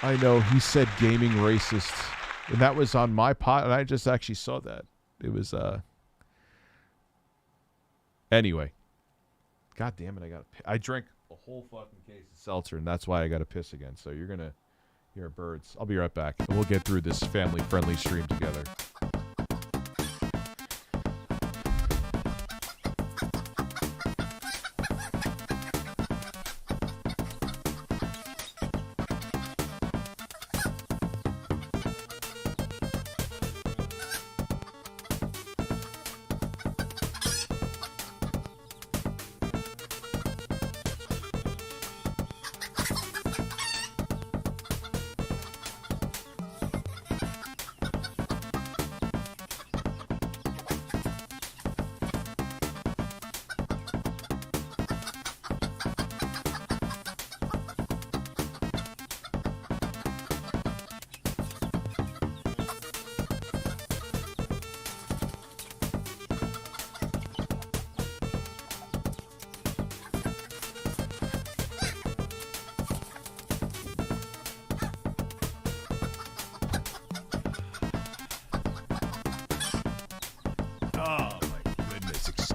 I know, he said gaming racist. And that was on my pod, and I just actually saw that. It was, Anyway. God damn it, I drank a whole fucking case of seltzer, and that's why I got to piss again. So you're going to hear birds. I'll be right back. And we'll get through this family-friendly stream together.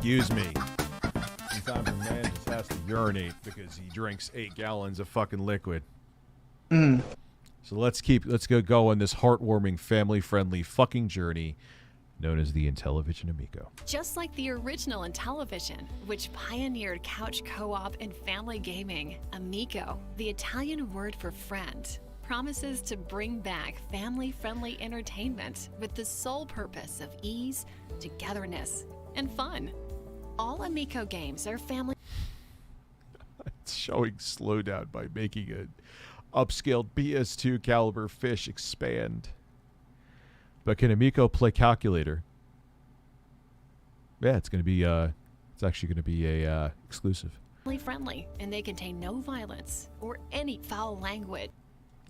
Excuse me. Sometimes a man just has to urinate because he drinks 8 gallons of fucking liquid. So let's go on this heartwarming, family-friendly fucking journey known as the Intellivision Amico. Just like the original Intellivision, which pioneered couch co-op and family gaming, Amico, the Italian word for friend, promises to bring back family-friendly entertainment with the sole purpose of ease, togetherness, and fun. All Amico games are family... It's showing slowdown by making an upscaled PS2 caliber fish expand. But can Amico play calculator? Yeah, it's going to be, it's actually going to be a exclusive. Friendly, and they contain no violence or any foul language.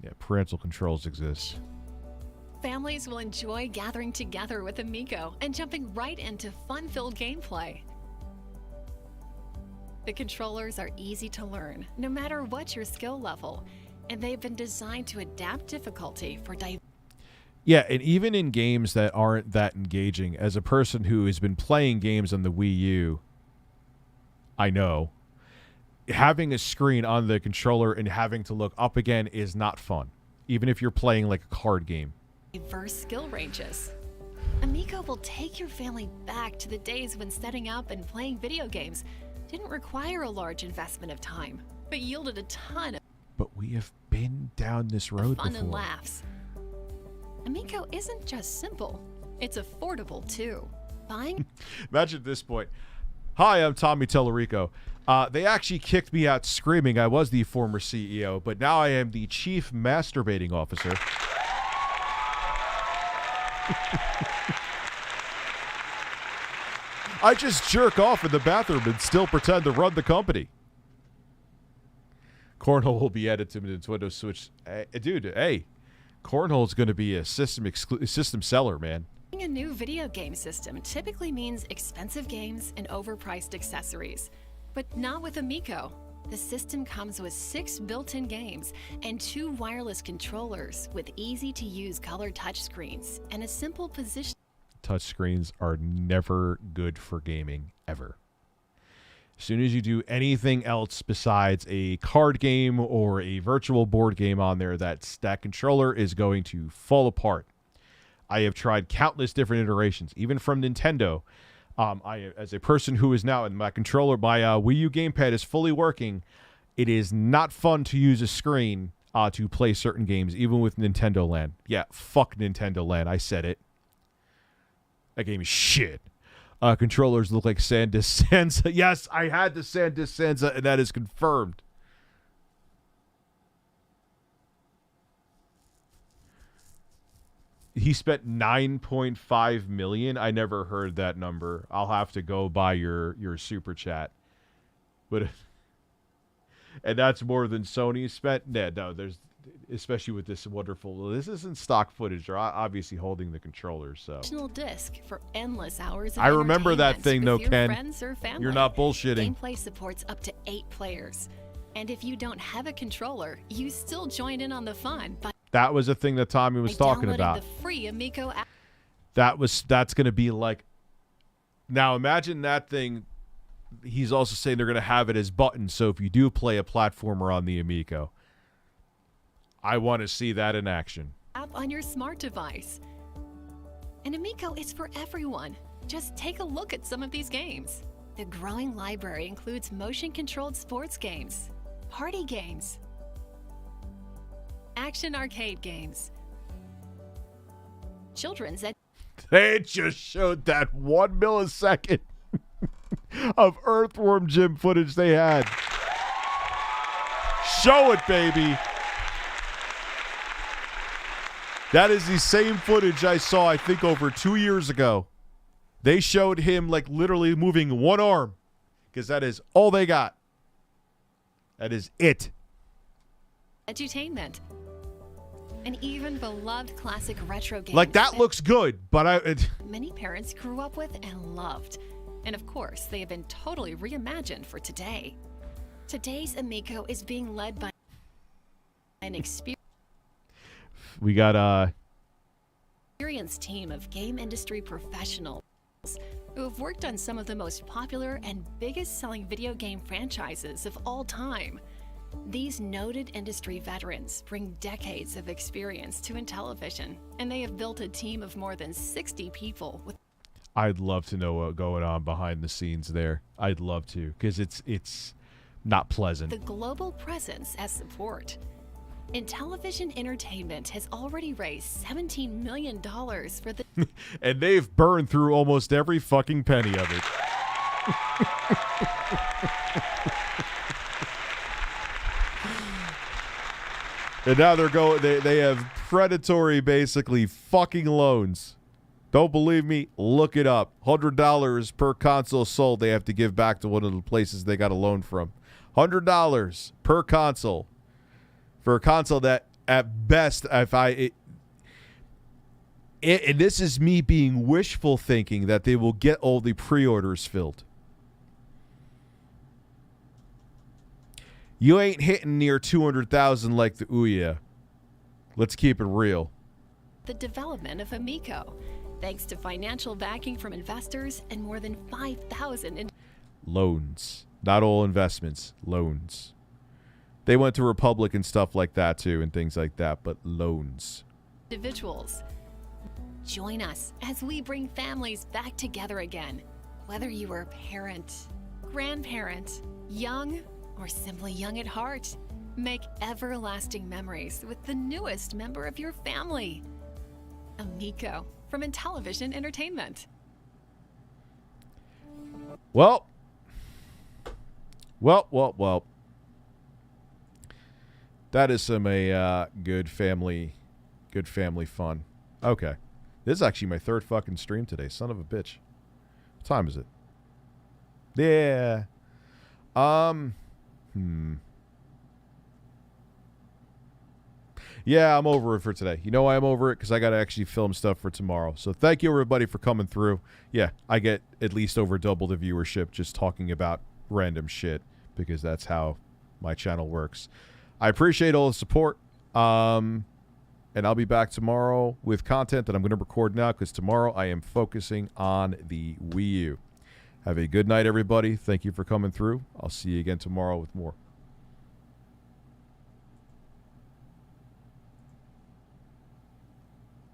Yeah, parental controls exist. Families will enjoy gathering together with Amico and jumping right into fun-filled gameplay. The controllers are easy to learn, no matter what your skill level, and they've been designed to adapt difficulty for Yeah, and even in games that aren't that engaging, as a person who has been playing games on the Wii U, I know, having a screen on the controller and having to look up again is not fun, even if you're playing like a card game. Diverse skill ranges. Amico will take your family back to the days when setting up and playing video games didn't require a large investment of time, but yielded a ton of... But we have been down this road fun before. and laughs. Amico isn't just simple, it's affordable too. Buying Imagine at this point. Hi, I'm Tommy Tellerico. They actually kicked me out screaming. I was the former CEO, but now I am the chief masturbating officer. I just jerk off in the bathroom and still pretend to run the company. Cornhole will be added to the Nintendo Switch. Dude, hey, Cornhole's going to be a system seller, man. a new video game system typically means expensive games and overpriced accessories. But not with Amico. The system comes with 6 built-in games and 2 wireless controllers with easy-to-use color touchscreens and a simple position. Touchscreens are never good for gaming, ever. As soon as you do anything else besides a card game or a virtual board game on there, that controller is going to fall apart. I have tried countless different iterations, even from Nintendo. As a person who is now in my controller, my Wii U gamepad is fully working. It is not fun to use a screen to play certain games, even with Nintendo Land. Yeah, fuck Nintendo Land. I said it. That game is shit. Controllers look like SanDisk Sansa. Yes, I had the SanDisk Sansa, and that is confirmed. He spent $9.5 million. I never heard that number. I'll have to go by your super chat. But and that's more than Sony spent. No, there's especially with this wonderful. This isn't stock footage. They're obviously holding the controller. So Disc for endless hours of I remember that thing though, Ken. Friends or family. You're not bullshitting. Gameplay supports up to 8 players, and if you don't have a controller, you still join in on the fun. That was a thing that Tommy was talking about. The free Amico app. That's going to be like. Now imagine that thing. He's also saying they're going to have it as buttons, so if you do play a platformer on the Amico, I want to see that in action. App on your smart device. And Amico is for everyone. Just take a look at some of these games. The growing library includes motion-controlled sports games, party games, action arcade games, children's They just showed that 1 millisecond of Earthworm Jim footage they had. Show it, baby. That is the same footage I saw, I think, over 2 years ago. They showed him, like, literally moving one arm because that is all they got. That is it. edutainment. And even beloved classic retro games. Like, that looks good, but many parents grew up with and loved. And of course, they have been totally reimagined for today. Today's Amico is being led by an experienced team of game industry professionals who have worked on some of the most popular and biggest selling video game franchises of all time. These noted industry veterans bring decades of experience to Intellivision, and they have built a team of more than 60 people. I'd love to know what's going on behind the scenes there. I'd love to, because it's not pleasant. The global presence as support. Intellivision Entertainment has already raised $17 million for the... And they've burned through almost every fucking penny of it. And now they're going. They have predatory, basically fucking loans. Don't believe me? Look it up. $100 per console sold. They have to give back to one of the places they got a loan from. $100 per console for a console that, at best, and this is me being wishful thinking that they will get all the pre-orders filled. You ain't hitting near 200,000 like the Ouya. Let's keep it real. The development of Amico, thanks to financial backing from investors and more than 5,000 loans. Not all investments, loans. They went to Republic and stuff like that too, and things like that, but loans. Individuals. Join us as we bring families back together again. Whether you are a parent, grandparent, young, or simply young at heart, Make everlasting memories with the newest member of your family. Amico from Intellivision Entertainment. Well. That is some good family fun. Okay. This is actually my third fucking stream today. Son of a bitch. What time is it? Yeah. Yeah, I'm over it for today. You know why I'm over it? Because I got to actually film stuff for tomorrow. So thank you, everybody, for coming through. Yeah, I get at least over double the viewership just talking about random shit because that's how my channel works. I appreciate all the support. And I'll be back tomorrow with content that I'm going to record now because tomorrow I am focusing on the Wii U. Have a good night, everybody. Thank you for coming through. I'll see you again tomorrow with more.